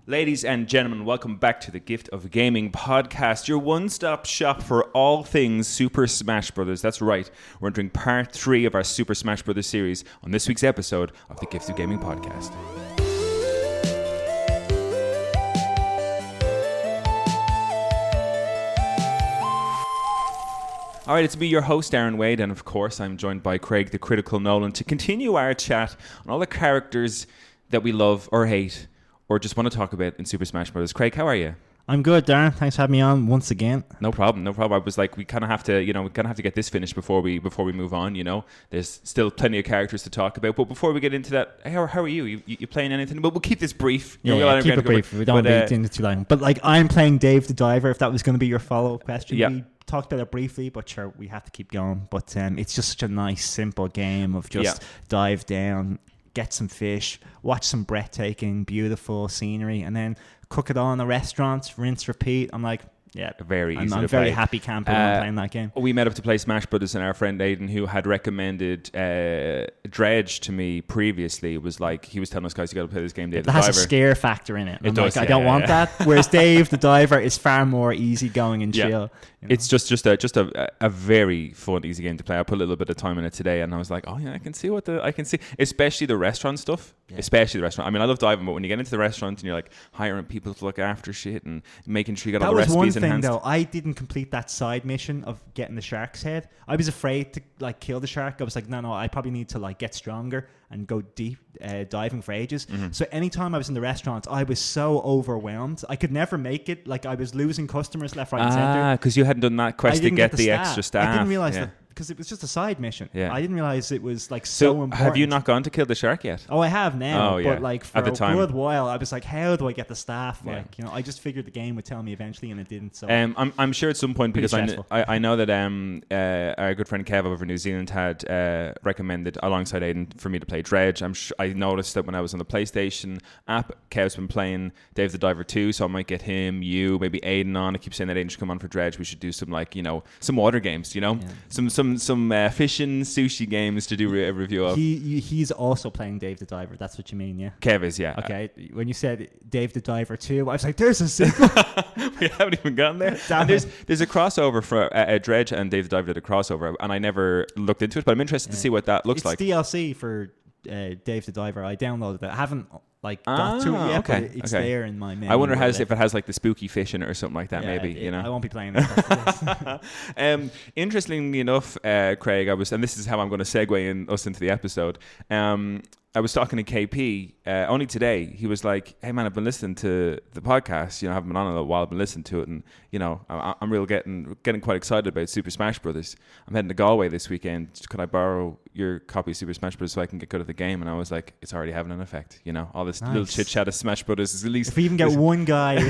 Ladies and gentlemen, welcome back to the Gift of Gaming podcast, your one-stop shop for all things Super Smash Bros. That's right, we're entering part 3 of our Super Smash Bros. Series on this week's episode of the Gift of Gaming podcast. All right, it's me, your host, Darren Wade, and of course, I'm joined by Craig, the Critical Nolan, to continue our chat on all the characters that we love or hate, or just want to talk about in Super Smash Bros. Craig, how are you? I'm good, Darren. Thanks for having me on once again. No problem. I was like, we kind of have to, get this finished before we move on. There's still plenty of characters to talk about. But before we get into that, how are you? You playing anything? But we'll keep this brief. Keep it brief. We don't be into too long. But like, I'm playing Dave the Diver. If that was going to be your follow-up question, we talked about it briefly, but sure, we have to keep going. But it's just such a nice, simple game of just dive down, get some fish, watch some breathtaking, beautiful scenery, and then cook it all in a restaurant, rinse, repeat. I'm like, very easy. I'm very happy camping when playing that game. We met up to play Smash Brothers, and our friend Aidan, who had recommended Dredge to me previously, was like, he was telling us, guys, you got to play this game, Dave the Diver. It has a scare factor in it. It does. I don't want that. Whereas Dave the Diver is far more easygoing and chill. It's just a very fun, easy game to play. I put a little bit of time in it today, and I was like, oh yeah, I can see, especially the restaurant stuff. Yeah. Especially the restaurant. I mean, I love diving, but when you get into the restaurant and you're like hiring people to look after shit and making sure you got all the recipes enhanced. That was one thing, though. I didn't complete that side mission of getting the shark's head. I was afraid to like kill the shark. I was like, no, I probably need to like get stronger and go deep diving for ages. Mm-hmm. So anytime I was in the restaurants, I was so overwhelmed. I could never make it. Like, I was losing customers left, right, and center. Because you hadn't done that quest to get the extra staff. I didn't realize that. Because it was just a side mission. Yeah. I didn't realize it was like so important. Have you not gone to kill the shark yet? Oh, I have now. Oh, yeah. But like for a good while, I was like, how do I get the staff? Yeah. Like, I just figured the game would tell me eventually, and it didn't. So I'm sure at some point, because I know that our good friend Kev over in New Zealand had recommended alongside Aidan for me to play Dredge. I noticed that when I was on the PlayStation app, Kev's been playing Dave the Diver 2, so I might get him, you, maybe Aidan on. I keep saying that Aidan should come on for Dredge. We should do some some water games, some fishing sushi games to do a review of. He's also playing Dave the Diver. That's what you mean, yeah? Kev is, yeah. Okay. When you said Dave the Diver 2, I was like, there's a sequel. We haven't even gotten there. And there's a crossover for Dredge and Dave the Diver did a crossover, and I never looked into it, but I'm interested to see what that looks like. It's DLC for Dave the Diver. I downloaded it. I haven't got to it yet, but it's there in my menu. I wonder if it has like the spooky fish in it or something like that, maybe. I won't be playing it. Interestingly enough, Craig, and this is how I'm going to segue us into the episode. I was talking to KP only today. He was like, "Hey man, I've been listening to the podcast. I haven't been on in a little while. I've been listening to it, and I'm really getting quite excited about Super Smash Brothers. I'm heading to Galway this weekend. Could I borrow your copy of Super Smash Brothers so I can get good at the game?" And I was like, "It's already having an effect. All this little chit chat of Smash Brothers is at least if we even get one guy,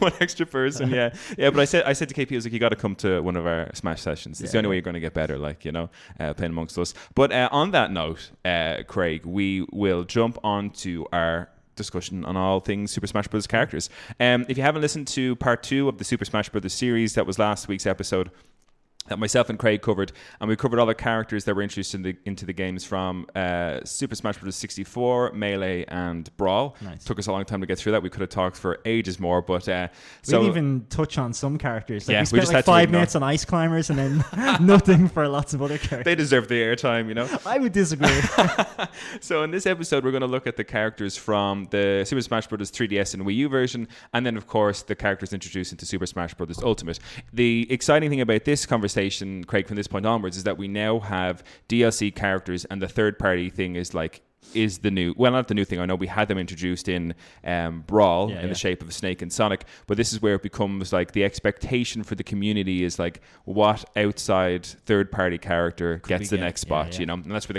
one extra person, yeah." But I said to KP, I was like, "You got to come to one of our Smash sessions. It's the only way you're going to get better, playing amongst us." But on that note, Craig, we will jump on to our discussion on all things Super Smash Bros. Characters. If you haven't listened to part 2 of the Super Smash Bros. Series, that was last week's episode that myself and Craig covered, and we covered all the characters that were introduced into the games from Super Smash Bros. 64, Melee, and Brawl. Nice. Took us a long time to get through that. We could have talked for ages more, but we didn't even touch on some characters. We spent just had 5 minutes on Ice Climbers and then nothing for lots of other characters. They deserve the airtime, I would disagree. So in this episode, we're going to look at the characters from the Super Smash Bros. 3DS and Wii U version, and then, of course, the characters introduced into Super Smash Bros. Ultimate. The exciting thing about this conversation, Craig, from this point onwards, is that we now have DLC characters, and the third-party thing is the new, well, not the new thing. I know we had them introduced in Brawl in the shape of Snake and Sonic, but this is where it becomes like the expectation for the community is like what outside third-party character gets the next spot, and that's where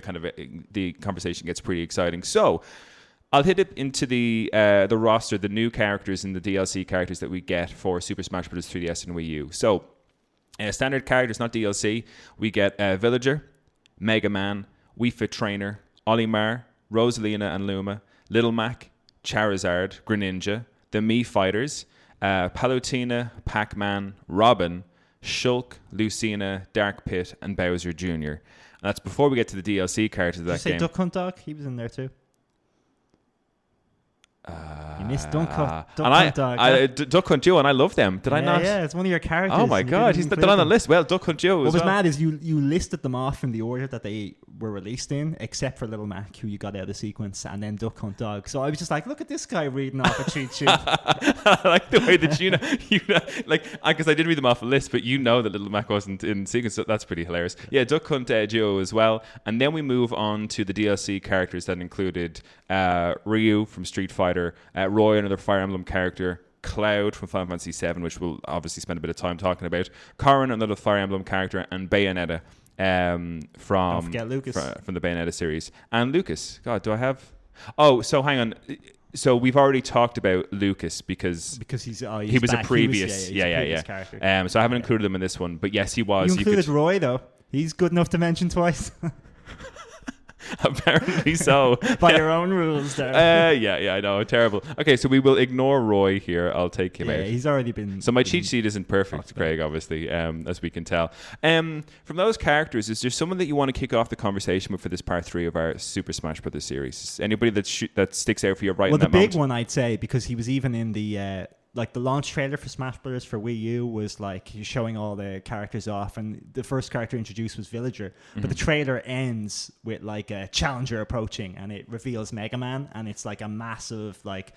the conversation gets pretty exciting. So I'll hit it into the roster, the new characters and the DLC characters that we get for Super Smash Bros. 3DS and Wii U. So standard characters, not DLC. We get Villager, Mega Man, Wii Fit Trainer, Olimar, Rosalina and Luma, Little Mac, Charizard, Greninja, the Mii Fighters, Palutena, Pac-Man, Robin, Shulk, Lucina, Dark Pit, and Bowser Jr. And that's before we get to the DLC characters of that game. Did you say Duck Hunt Dog? He was in there too. You missed Duck Hunt Dog. Duck Hunt Duo, and I love them. Did I not? Yeah, it's one of your characters. Oh my god, he's not on the list. Well, Duck Hunt Duo What as was well. mad is you listed them off in the order that they were released in, except for Little Mac, who you got out of the sequence, and then Duck Hunt Dog. So I was just like, look at this guy reading off a cheat sheet. I like the way that you know, like, because I did read them off a list, but you know that Little Mac wasn't in sequence, so that's pretty hilarious. Yeah, Duck Hunt Duo as well. And then we move on to the DLC characters that included Ryu from Street Fighter, Roy, another Fire Emblem character, Cloud from Final Fantasy VII, which we'll obviously spend a bit of time talking about, Corrin, another Fire Emblem character, and Bayonetta from the Bayonetta series. And Lucas. God, do I have... Oh, so hang on. So we've already talked about Lucas because he's he was back. a previous character. So I haven't included him in this one, but yes, he was. You included Roy though. He's good enough to mention twice. Apparently so. By your own rules there. I know. Terrible. Okay, so we will ignore Roy here. I'll take him out. He's already been... So my cheat sheet isn't perfect, Craig, obviously, as we can tell. From those characters, is there someone that you want to kick off the conversation with for this part 3 of our Super Smash Bros. Series? Anybody that sticks out for you right in that moment? Well, the big one, I'd say, because he was even in the... the launch trailer for Smash Bros. For Wii U was like showing all the characters off, and the first character introduced was Villager. Mm-hmm. But the trailer ends with like a challenger approaching, and it reveals Mega Man, and it's like a massive like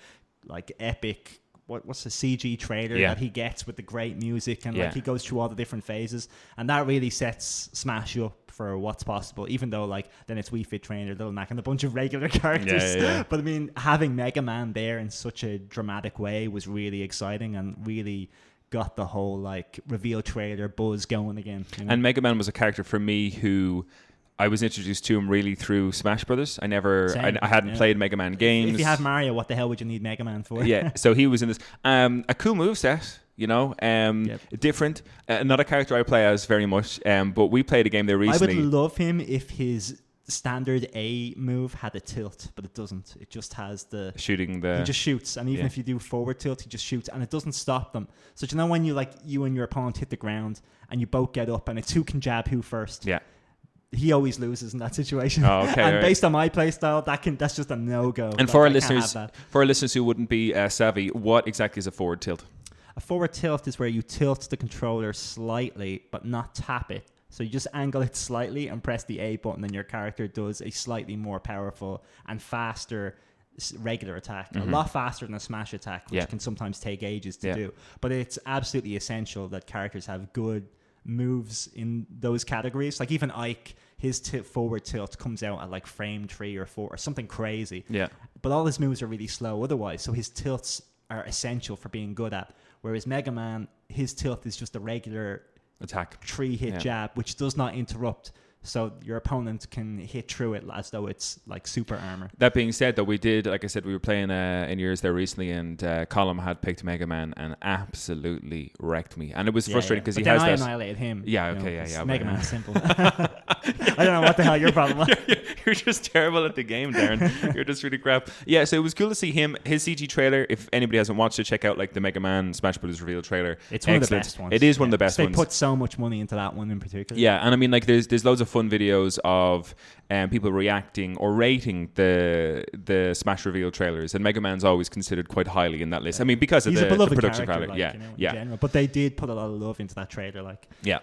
epic. What's the CG trailer that he gets with the great music, and like he goes through all the different phases, and that really sets Smash up for what's possible, even though like then it's Wii Fit Trainer, Little Mac, and a bunch of regular characters. But I mean, having Mega Man there in such a dramatic way was really exciting and really got the whole like reveal trailer buzz going again. You know? And Mega Man was a character for me who I was introduced to him really through Smash Brothers. I hadn't played Mega Man games. If you have Mario, what the hell would you need Mega Man for? Yeah, so he was in this. A cool moveset, you know, different. Not a character I play as very much, but we played a game there recently. I would love him if his standard A move had a tilt, but it doesn't. It just has the... Shooting the... He just shoots, and even if you do forward tilt, he just shoots, and it doesn't stop them. So do you know when you and your opponent hit the ground, and you both get up, and it's who can jab who first? Yeah. He always loses in that situation. Oh, okay. And based on my play style, that's just a no-go. And for our listeners who wouldn't be savvy, what exactly is a forward tilt? A forward tilt is where you tilt the controller slightly, but not tap it. So you just angle it slightly and press the A button, and your character does a slightly more powerful and faster regular attack. A lot faster than a smash attack, which can sometimes take ages to do. But it's absolutely essential that characters have good moves in those categories. Like even Ike, his forward tilt comes out at like frame 3 or 4 or something crazy. Yeah. But all his moves are really slow otherwise. So his tilts are essential for being good at. Whereas Mega Man, his tilt is just a regular attack 3-hit jab, which does not interrupt. So your opponent can hit through it as though it's like super armor. That being said, though, we were playing in yours there recently, and Colin had picked Mega Man and absolutely wrecked me. And it was frustrating because he has that. I annihilated him. Yeah, okay, Mega Man's simple. I don't know what the hell your problem was. You're just terrible at the game, Darren. You're just really crap. Yeah, so it was cool to see him, his CG trailer. If anybody hasn't watched it, check out like the Mega Man Smash Bros. Reveal trailer. It's one of the best ones. It is one of the best ones. They put so much money into that one in particular. Yeah, and I mean, like, there's loads of fun videos of people reacting or rating the Smash Reveal trailers, and Mega Man's always considered quite highly in that list. I mean, because of the production value. In general. But they did put a lot of love into that trailer. Yeah.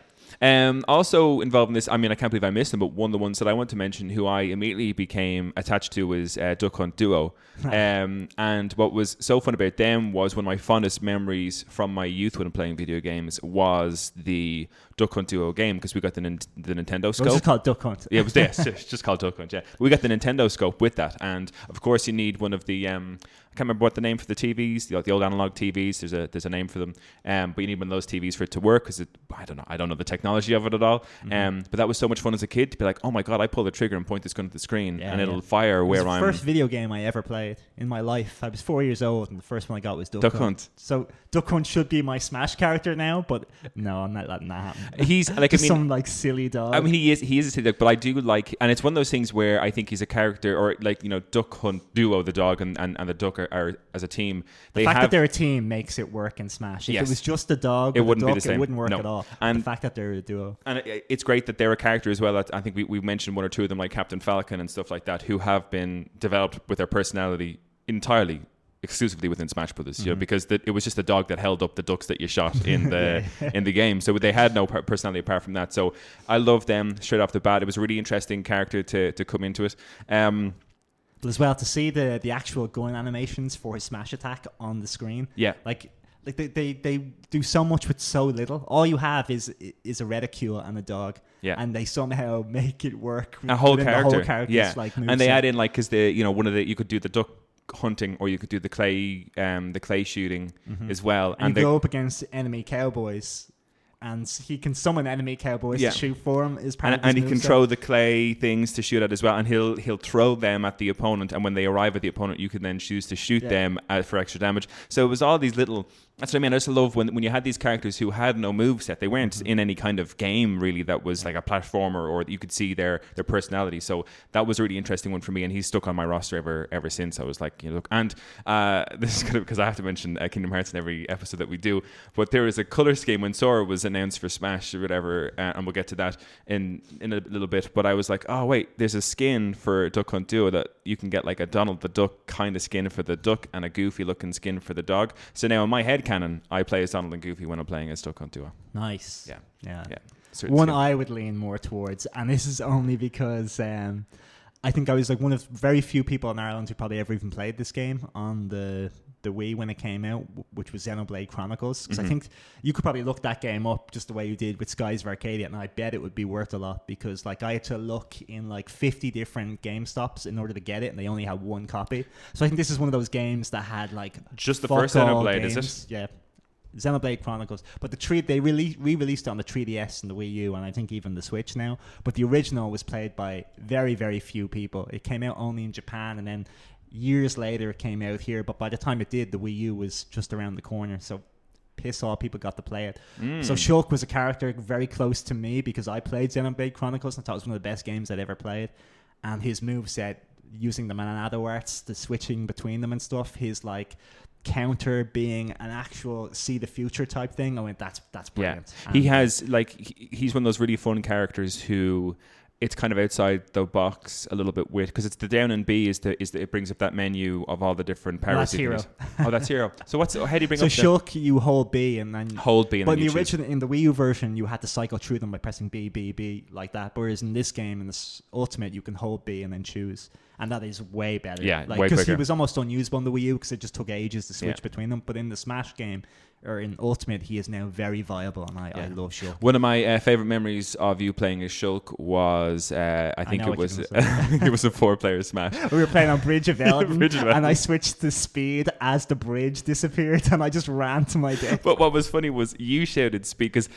Also involved in this, I mean, I can't believe I missed him, but one of the ones that I want to mention who I immediately became attached to was Duck Hunt Duo. And what was so fun about them was one of my fondest memories from my youth when playing video games was the Duck Hunt Duo game, because we got the Nintendo scope. It was just called Duck Hunt. Yeah, it was this. It's just called Duck Hunt, yeah. We got the Nintendo scope with that, and of course you need one of the... I can't remember what the name for the TVs, the old analog TVs. There's a name for them, but you need one of those TVs for it to work, because I don't know the technology of it at all. But that was so much fun as a kid to be like, oh my god, I pull the trigger and point this gun at the screen, and it'll fire where I'm. It was the first video game I ever played in my life. I was 4 years old, and the first one I got was Duck Hunt. So Duck Hunt should be my Smash character now, but no, I'm not letting that happen. He's like some like silly dog. I mean, he is a silly dog, but I do like, and it's one of those things where I think he's a character, or like, you know, Duck Hunt Duo, the dog and the duck are as a team. The fact that they're a team makes it work in Smash. If it was just the dog, it wouldn't be the same. It wouldn't work at all. And the fact that they're a duo, and it's great that they're a character as well. I think we mentioned one or two of them, like Captain Falcon and stuff like that, who have been developed with their personality entirely exclusively within Smash Brothers, you know, because it was just a dog that held up the ducks that you shot in the in the game. So they had no personality apart from that. So I love them straight off the bat. It was a really interesting character to come into it. But as well, to see the actual gun animations for his smash attack on the screen. Yeah. Like they do so much with so little. All you have is a reticule and a dog. Yeah. And they somehow make it work. A whole character. Yeah. Like, and they add in, like, because one of the, you could do the duck hunting, or you could do the clay shooting as well. And you go up against enemy cowboys, and he can summon enemy cowboys to shoot for him. And he can throw the clay things to shoot at as well, and he'll throw them at the opponent, and when they arrive at the opponent, you can then choose to shoot them for extra damage. So it was all these little. That's what I mean. I just love when you had these characters who had no moveset. They weren't in any kind of game really that was like a platformer, or you could see their personality. So that was a really interesting one for me, and he's stuck on my roster ever since. I was like, look, and this is kind of because I have to mention Kingdom Hearts in every episode that we do. But there was a color scheme when Sora was announced for Smash or whatever, and we'll get to that in a little bit. But I was like, oh wait, there's a skin for Duck Hunt Duo that you can get, like a Donald the Duck kind of skin for the duck and a Goofy looking skin for the dog. So now in my head canon, I play as Donald and Goofy when I'm playing as Duck Hunt Duo. Nice. Yeah. One I would lean more towards, and this is only because I think I was like one of very few people in Ireland who probably ever even played this game on the Wii when it came out, which was Xenoblade Chronicles. Because I think you could probably look that game up just the way you did with Skies of Arcadia, and I bet it would be worth a lot, because like I had to look in like 50 different GameStops in order to get it, and they only had one copy. So I think this is one of those games that had like just the first Xenoblade, is it? Yeah. Xenoblade Chronicles, but they re-released it on the 3DS and the Wii U, and I think even the Switch now. But the original was played by very, very few people. It came out only in Japan, and then years later it came out here. But by the time it did, the Wii U was just around the corner. So piss all, people got to play it. So Shulk was a character very close to me because I played Xenoblade Chronicles and I thought it was one of the best games I'd ever played. And his moveset, using the Mananado arts, the switching between them and stuff, his like counter being an actual see the future type thing. I went, that's brilliant. Yeah. He has he's one of those really fun characters who it's kind of outside the box a little bit with, because it's the down and B is it brings up that menu of all the different powers. That's Hero. Oh, that's Hero. So how do you bring up? So Shulk, you hold B and then hold B, and but then in the original, in the Wii U version, you had to cycle through them by pressing B, B, B like that. Whereas in this game, in this Ultimate, you can hold B and then choose, and that is way better. Yeah, like, way quicker. Because he was almost unusable on the Wii U because it just took ages to switch between them. But in the Smash game, or in Ultimate, he is now very viable, and I love Shulk. One of my favorite memories of you playing as Shulk was I think it was it was a 4-player Smash. We were playing on Bridge of Elden, and I switched to speed as the bridge disappeared, and I just ran to my death. But what was funny was you shouted speed, because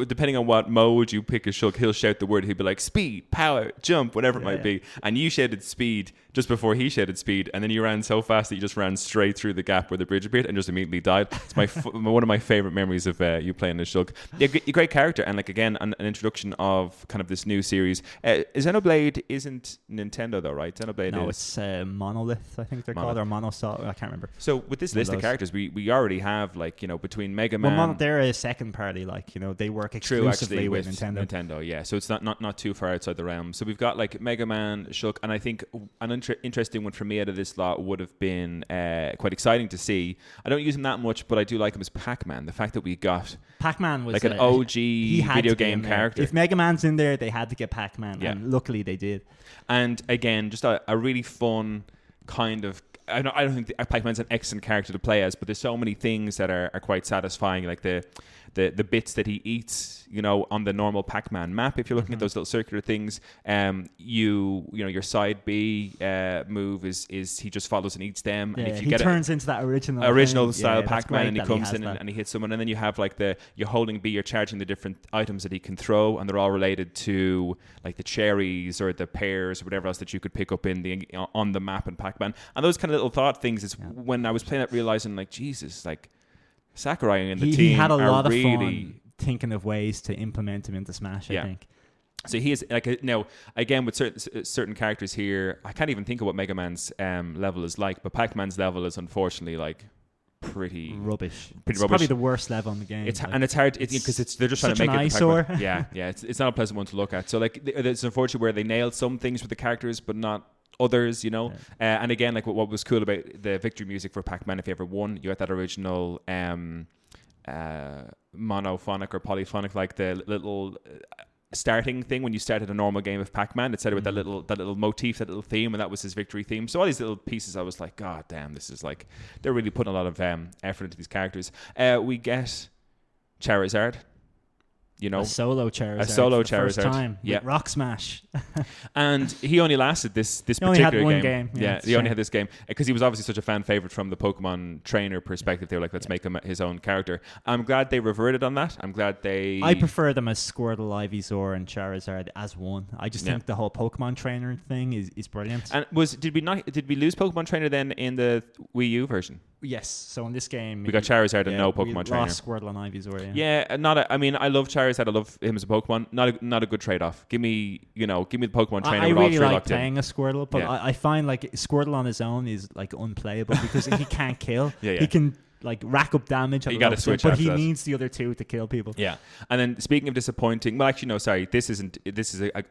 depending on what mode you pick as Shulk, he'll shout the word. He'd be like speed, power, jump, whatever it might be, and you shouted speed just before he shouted speed, and then you ran so fast that you just ran straight through the gap where the bridge appeared and just immediately died. It's my one of my favorite memories of you playing as Shulk. Yeah, great character, and like again an introduction of kind of this new series. Xenoblade isn't Nintendo though, right? Xenoblade it's Monolith, I think they're called, or Monosoft, I can't remember. So with this list of characters, we already have between Mega Man. Well, they're a second party, they work exclusively with Nintendo. Yeah, so it's not too far outside the realm. So we've got like Mega Man, Shulk, and I think an interesting one for me out of this lot would have been quite exciting to see. I don't use him that much, but I do like him as Pac-Man. The fact that we got Pac-Man was like an OG video game character. If Mega Man's in there, they had to get Pac-Man, and luckily they did. And again, just a really fun kind of. I don't think Pac-Man's an excellent character to play as, but there's so many things that are quite satisfying, like the bits that he eats, on the normal Pac-Man map. If you're looking at those little circular things, your side B move is he just follows and eats them. Yeah, and if you turns into that original style Pac-Man, and he comes in and he hits someone, and then you have like you're holding B, you're charging the different items that he can throw, and they're all related to like the cherries or the pears or whatever else that you could pick up on the map in Pac-Man. And those kind of little thought things is when I was playing it, realizing like, Jesus, like Sakurai and the team he had a lot really of fun thinking of ways to implement him into Smash, I think. So he is like now again with certain characters here. I can't even think of what Mega Man's level is like, but Pac-Man's level is unfortunately like pretty rubbish. It's probably the worst level in the game. It's hard because they're just trying to make it yeah. It's not a pleasant one to look at. So like it's unfortunate where they nailed some things with the characters, but not others, you know. And again, like what was cool about the victory music for Pac-Man, if you ever won, you got that original monophonic or polyphonic, like the little starting thing when you started a normal game of Pac-Man. It started with that little motif, that little theme, and that was his victory theme. So all these little pieces, I was like, God damn, this is like, they're really putting a lot of effort into these characters. We get Charizard. You know, a solo Charizard. A solo for the Charizard. First time. Yeah. Rock Smash. And he only lasted this particular only had one game. game. Yeah, he only had this game because he was obviously such a fan favorite from the Pokemon trainer perspective. They were like, let's make him his own character. I'm glad they reverted on that. I'm glad they... I prefer them as Squirtle, Ivysaur, and Charizard as one. I just think the whole Pokemon trainer thing is brilliant. And did we lose Pokemon trainer then in the Wii U version? Yes. So in this game, we got Charizard and no Pokemon trainer. Lost Squirtle and Ivysaur. Yeah. I mean, I love Charizard. I love him as a Pokemon. Not a good trade off. Give me the Pokemon trainer. I with all really three like locked playing in. a Squirtle, but I find like Squirtle on his own is like unplayable because he can't kill. He can like rack up damage. You got to switch, but he that. needs the other two to kill people. Yeah, and then speaking of disappointing, well, actually, no, sorry, this is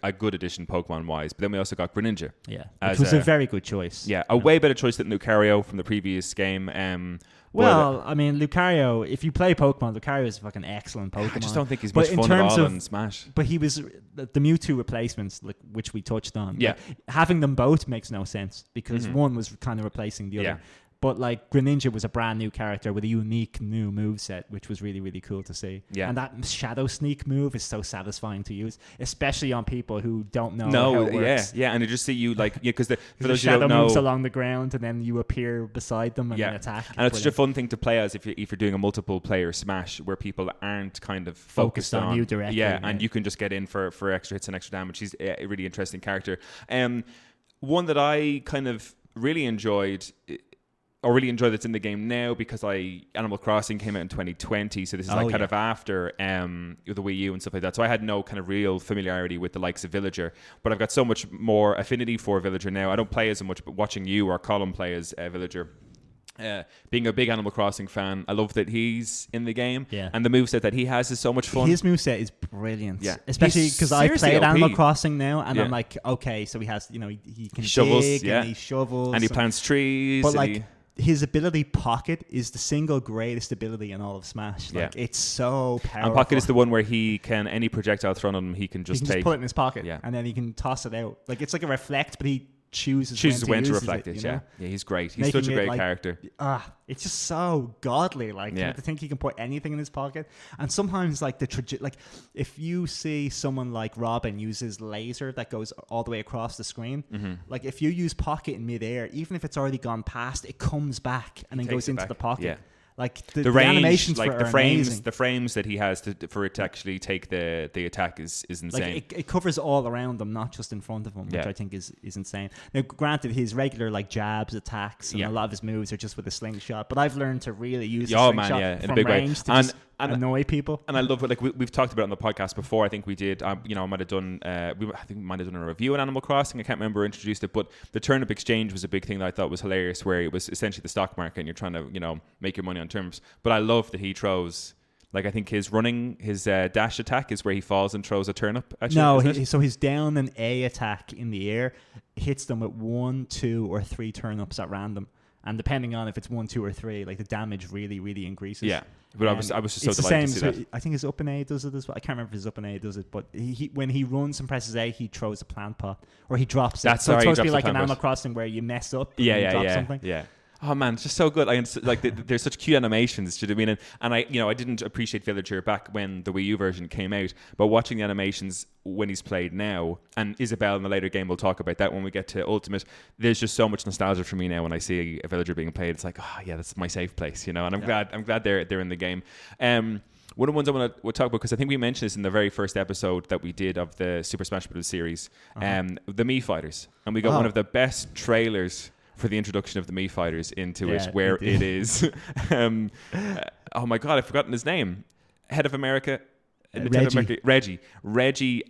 a good addition Pokemon wise. But then we also got Greninja. Yeah, which was a very good choice. Yeah, a way better choice than Lucario from the previous game. Well, I mean, Lucario, if you play Pokemon, Lucario is a fucking excellent Pokemon. I just don't think he's much fun at all in Smash. But he was the Mewtwo replacements, which we touched on. Yeah. Like, having them both makes no sense because one was kind of replacing the other. Yeah. But like Greninja was a brand new character with a unique new moveset, which was really, really cool to see. Yeah. And that Shadow Sneak move is so satisfying to use, especially on people who don't know how it works. Yeah, and they just see you like, because for those Shadow who don't know, moves along the ground and then you appear beside them and then attack. And it's such a fun thing to play as if you're doing a multiple player Smash where people aren't kind of focused on you directly. Yeah, and you can just get in for extra hits and extra damage. He's a really interesting character. One that I kind of really enjoyed that's in the game now because Animal Crossing came out in 2020, so this is kind of after the Wii U and stuff like that. So I had no kind of real familiarity with the likes of Villager, but I've got so much more affinity for Villager now. I don't play as much, but watching you or Colin play as Villager. Being a big Animal Crossing fan, I love that he's in the game, and the moveset that he has is so much fun. His moveset is brilliant, especially because I played Animal Crossing now, and I'm like, okay, so he has, he can dig and he shovels and he plants trees, but like his ability Pocket is the single greatest ability in all of Smash. Like it's so powerful. And Pocket is the one where he can any projectile thrown on him, he can just put it in his pocket, and then he can toss it out. Like it's like a reflect, but he chooses when to reflect it. Yeah, he's great. He's such a great character. It's just so godly. Like to think he can put anything in his pocket. And sometimes like if you see someone like Robin use his laser that goes all the way across the screen, like if you use Pocket in midair, even if it's already gone past, it comes back and then goes into the pocket. Yeah. Like the range, animations like for the are frames, amazing. the frames that he has for it to actually take the attack is insane. Like it covers all around them, not just in front of him, which I think is insane. Now, granted, his regular like jabs, attacks, and a lot of his moves are just with a slingshot. But I've learned to really use the slingshot in from a big range way. to just annoy people. And I love it. Like we've talked about it on the podcast before. I think we did. I might have done. I think we might have done a review on Animal Crossing. I can't remember who introduced it, but the turnip exchange was a big thing that I thought was hilarious, where it was essentially the stock market and you're trying to make your money on terms. But I love that he throws. Like I think his dash attack is where he falls and throws a turnip at you. No, so his down and A attack in the air hits them with 1, 2, or 3 turnips at random. And depending on if it's 1, 2, or 3, like the damage really, really increases. Yeah, but I was just so delighted to see that. I think his up and A does it as well. I can't remember if his up and A does it, but he when he runs and presses A, he throws a plant pot or he drops it. That's so it's supposed to be like an Animal Crossing where you mess up. Something. Yeah. Oh man, it's just so good. There's such cute animations. Do you know what I mean? And I didn't appreciate Villager back when the Wii U version came out, but watching the animations when he's played now, and Isabelle in the later game, we'll talk about that when we get to Ultimate. There's just so much nostalgia for me now when I see a Villager being played. It's like, oh yeah, that's my safe place, And I'm glad they're in the game. One of the ones I want to talk about, because I think we mentioned this in the very first episode that we did of the Super Smash Bros. Series, the Mii Fighters, and we got one of the best trailers for the introduction of the Mii Fighters into it, where it is oh my god, I've forgotten his name. Head of America, Reggie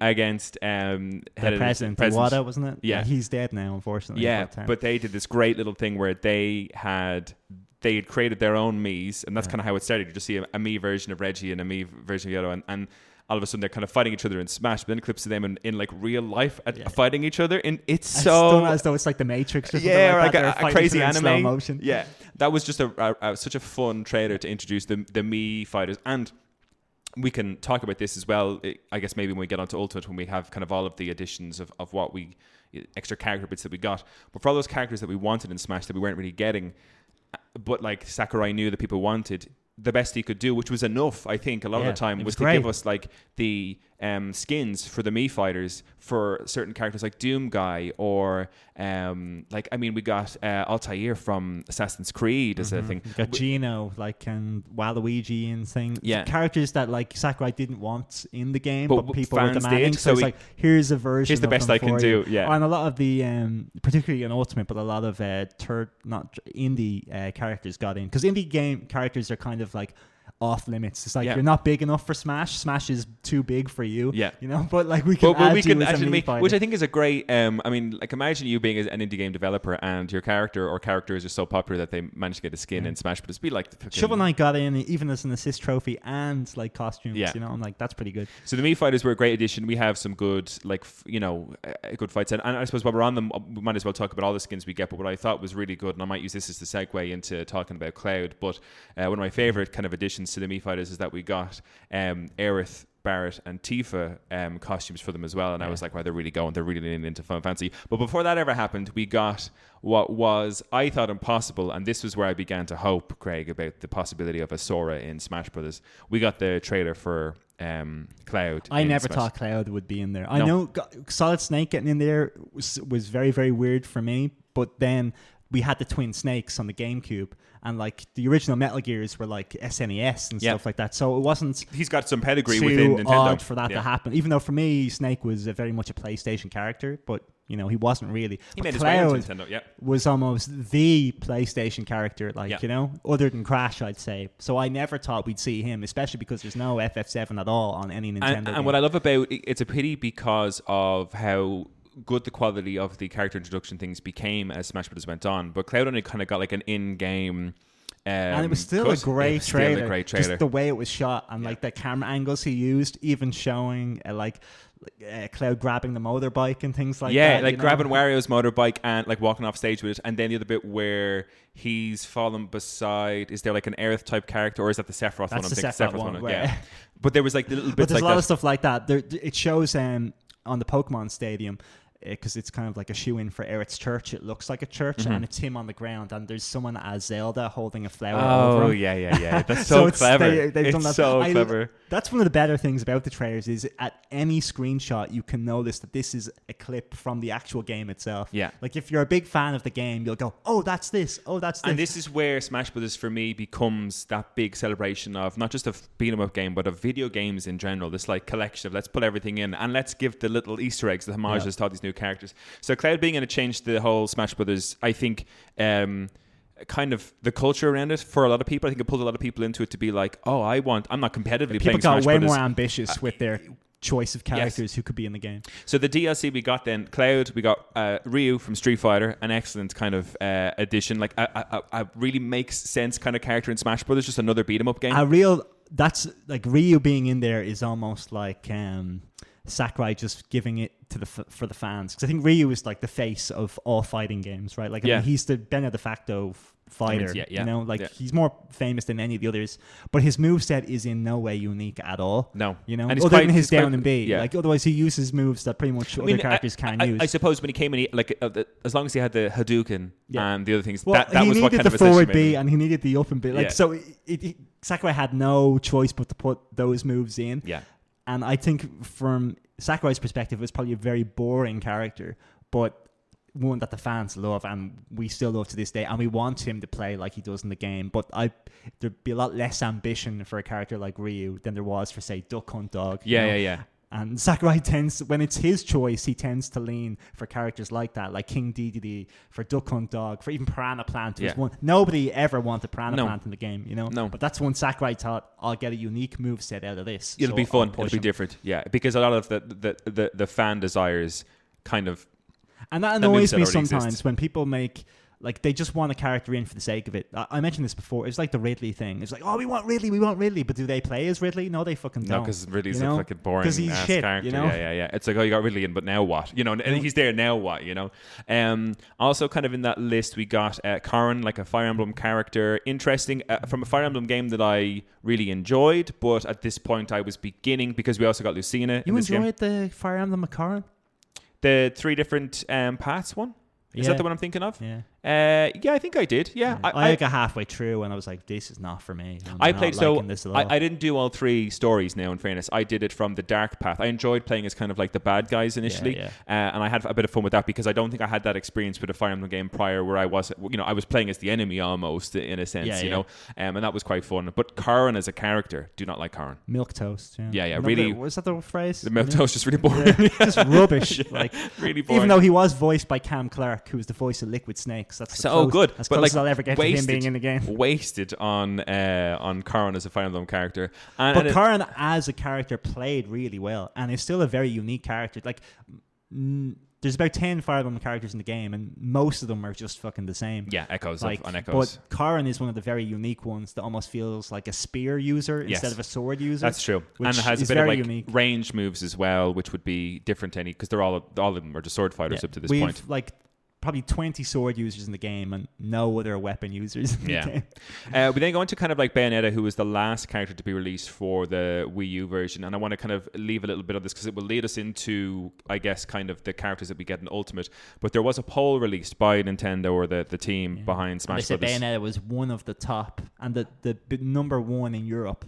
against the president Iwata, wasn't it? Yeah, he's dead now, unfortunately. Yeah, but they did this great little thing where they had created their own Miis, and that's kind of how it started. You just see a Mii version of Reggie and a Mii version of Yoto, and all of a sudden they're kind of fighting each other in Smash, but then it clips to them in like real life fighting each other, and it's so done as though it's like the Matrix or something like that. a crazy anime slow motion. Yeah, that was just such a fun trailer to introduce the Mii fighters. And we can talk about this as well, I guess, maybe when we get onto Ultimate, when we have kind of all of the additions of what we extra character bits that we got. But for all those characters that we wanted in Smash that we weren't really getting, but like Sakurai knew that people wanted, the best he could do, which was enough, I think, a lot of the time, was to give us like the skins for the Mii fighters for certain characters like Doom Guy, or we got Altair from Assassin's Creed as a thing. We got Gino, like, and Waluigi and things. Yeah. Characters that like Sakurai didn't want in the game, but people were demanding. Did, so it's like, here's a version. Here's the best I can do. Yeah. And a lot of the, particularly in Ultimate, but a lot of indie characters got in, because indie game characters are kind of like off limits. It's like, you're not big enough for Smash. Smash is too big for you. Yeah. You know, but like we can add you as a Mii fighter. Which I think is a great, like imagine you being an indie game developer and your character or characters are so popular that they managed to get a skin in Smash, but it's be like the fucking... Shovel Knight got in even as an assist trophy and like costumes, you know, I'm like, that's pretty good. So the Mii fighters were a great addition. We have some good, like, good fights. And I suppose while we're on them, we might as well talk about all the skins we get, but what I thought was really good, and I might use this as the segue into talking about Cloud, but one of my favorite kind of additions to the Mii fighters is that we got Aerith, Barrett and Tifa costumes for them as well, and I was like, wow, they're really leaning into Final Fantasy. But before that ever happened, we got what was, I thought, impossible, and this was where I began to hope, Craig, about the possibility of a Sora in Smash Brothers. We got the trailer for Cloud. I never thought Cloud would be in there. I know Solid Snake getting in there was very, very weird for me, but then we had the twin snakes on the GameCube, and like the original Metal Gears were like SNES and stuff like that. So it wasn't. He's got some pedigree within Nintendo. Odd for that to happen. Even though for me, Snake was very much a PlayStation character, but you know he wasn't really. He made his way on Nintendo. Yeah, was almost the PlayStation character, like you know, other than Crash, I'd say. So I never thought we'd see him, especially because there's no FF7 at all on any Nintendo. And what I love about it's a pity because of how good the quality of the character introduction things became as Smash Bros. Went on, but Cloud only kind of got like an in-game and it was still a great trailer. Just the way it was shot and like the camera angles he used, even showing Cloud grabbing the motorbike and things like that. Yeah, like grabbing Wario's motorbike and like walking off stage with it, and then the other bit where he's fallen beside, is there like an Aerith type character, or is that the Sephiroth one? That's the Sephiroth one. Yeah, but there was like the little bits. But there's like a lot of stuff like that. It shows on the Pokemon Stadium, because it's kind of like a shoe-in for Aerith's church. It looks like a church, and it's him on the ground, and there's someone as Zelda holding a flower over him. Oh, yeah. That's so clever. They've done that. So clever. That's one of the better things about the trailers, is at any screenshot, you can notice that this is a clip from the actual game itself. Yeah. Like, if you're a big fan of the game, you'll go, oh, that's this. Oh, that's this. And this is where Smash Brothers, for me, becomes that big celebration of not just a beat-em-up game, but of video games in general. This, like, collection of let's put everything in, and let's give the little Easter eggs, the homages to all these new characters. So Cloud being in it changed the whole Smash Brothers, I think, kind of the culture around it for a lot of people. I think it pulled a lot of people into it to be like, oh, I'm not competitively playing Smash Brothers. People got way more ambitious with their choice of characters who could be in the game. So the DLC we got then, Cloud, we got Ryu from Street Fighter, an excellent kind of addition, like a really makes sense kind of character in Smash Brothers, just another beat 'em up game. That's like Ryu being in there is almost like Sakurai just giving it to for the fans, because I think Ryu is like the face of all fighting games, right? Like I mean, he's the de facto fighter. You know, like he's more famous than any of the others, but his moveset is in no way unique at all. No, you know, other than his down and B. Like otherwise, he uses moves that pretty much other characters can use. I suppose when he came in, like as long as he had the Hadouken and the other things, that was what kind of he needed the forward B and he needed the up and B. Like so, Sakurai had no choice but to put those moves in. Yeah. And I think from Sakurai's perspective, it was probably a very boring character, but one that the fans love and we still love to this day. And we want him to play like he does in the game. But there'd be a lot less ambition for a character like Ryu than there was for, say, Duck Hunt Dog. Yeah. And Sakurai when it's his choice, he tends to lean for characters like that, like King Dedede, for Duck Hunt Dog, for even Piranha Plant. One. Nobody ever wanted Piranha Plant in the game, you know? No. But that's when Sakurai thought, I'll get a unique moveset out of this. It'll be fun. It'll be different. Yeah, because a lot of the fan desires kind of... And that annoys me sometimes when people make... like they just want a character in for the sake of it. I mentioned this before. It's like the Ridley thing. It's like, oh, we want Ridley, but do they play as Ridley? No, they fucking don't. No, because Ridley's a fucking boring he's ass shit, character. You know? Yeah. It's like, oh, you got Ridley in, but now what? You know, and he's there now. What? You know. Also, kind of in that list, we got Corrin, like a Fire Emblem character. Interesting from a Fire Emblem game that I really enjoyed, but at this point I was beginning because we also got Lucina. You enjoyed the Fire Emblem Corrin? The 3 different paths one. Is that the one I'm thinking of? Yeah. I think I did. Yeah. I got halfway through and I was like, this is not for me. I didn't do all 3 stories now, in fairness. I did it from the dark path. I enjoyed playing as kind of like the bad guys initially. And I had a bit of fun with that because I don't think I had that experience with a Fire Emblem game prior where I was playing as the enemy almost in a sense, you know. And that was quite fun. But Corrin as a character, do not like Corrin. Milquetoast. Yeah. Really. Was that the phrase? The Milquetoast is really boring. Just rubbish. Like really boring. Even though he was voiced by Cam Clark, who was the voice of Liquid Snakes. That's good. As close as I'll ever get to him being in the game. Wasted on Corrin as a Fire Emblem character. But Corrin as a character played really well and is still a very unique character. Like, there's about 10 Fire Emblem characters in the game and most of them are just fucking the same. Yeah, echoes on echoes. But Corrin is one of the very unique ones that almost feels like a spear user instead of a sword user. That's true. And it has a bit of like range moves as well, which would be different to any, because they're all of them are just sword fighters up to this point. Like probably 20 sword users in the game and no other weapon users in the game. We then go into kind of like Bayonetta, who was the last character to be released for the Wii U version, and I want to kind of leave a little bit of this because it will lead us into, I guess, kind of the characters that we get in Ultimate. But there was a poll released by Nintendo or the team behind Smash Brothers. They said Bayonetta was one of the top and the number one in Europe,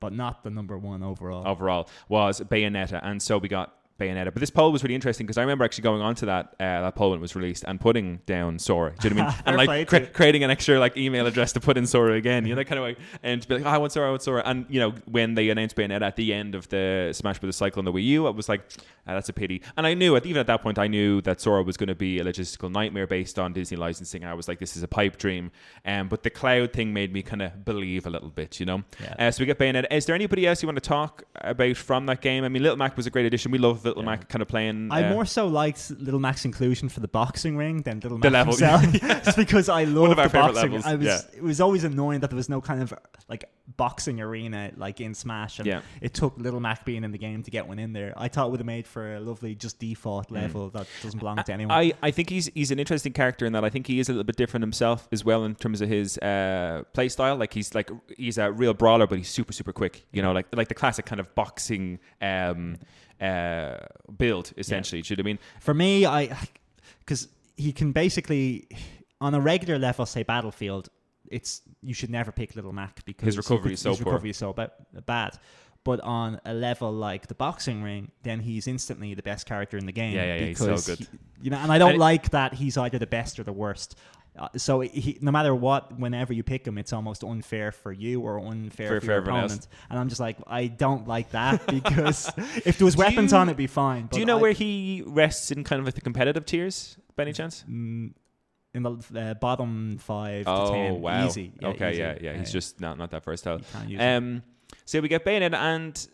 but not the number one overall. Overall was Bayonetta, and so we got Bayonetta. But this poll was really interesting because I remember actually going on to that poll when it was released and putting down Sora. Do you know what I mean? And like creating an extra like email address to put in Sora again. You know, that kind of way. And to be like, I want Sora. And you know, when they announced Bayonetta at the end of the Smash Bros. Cycle on the Wii U, I was like, that's a pity. And I knew even at that point, I knew that Sora was going to be a logistical nightmare based on Disney licensing. I was like, this is a pipe dream. But the cloud thing made me kind of believe a little bit, you know. So we get Bayonetta. Is there anybody else you want to talk about from that game? I mean, Little Mac was a great addition. We love Little Mac kind of playing. I more so liked Little Mac's inclusion for the boxing ring than Little Mac himself. Just because I love the boxing. It was always annoying that there was no kind of like boxing arena like in Smash, and it took Little Mac being in the game to get one in there. I thought it would have made for a lovely just default level that doesn't belong to anyone. I think he's an interesting character in that I think he is a little bit different himself as well in terms of his play style. Like he's a real brawler, but he's super super quick. You know, like the classic kind of boxing build essentially. Do you know what I mean? For me, because he can basically on a regular level, say Battlefield, you should never pick Little Mac because his recovery is so bad. But on a level like the boxing ring, then he's instantly the best character in the game. He's so good. And I don't like that he's either the best or the worst. So no matter what, whenever you pick him, it's almost unfair for you or unfair for your opponent. Else. And I'm just like, I don't like that because if there was weapons on, it'd be fine. Do you know where he rests in kind of like the competitive tiers, by any chance? In the bottom 5 to 10. Oh, wow. Easy. Yeah, he's just not that versatile. So we get Bayonetta, and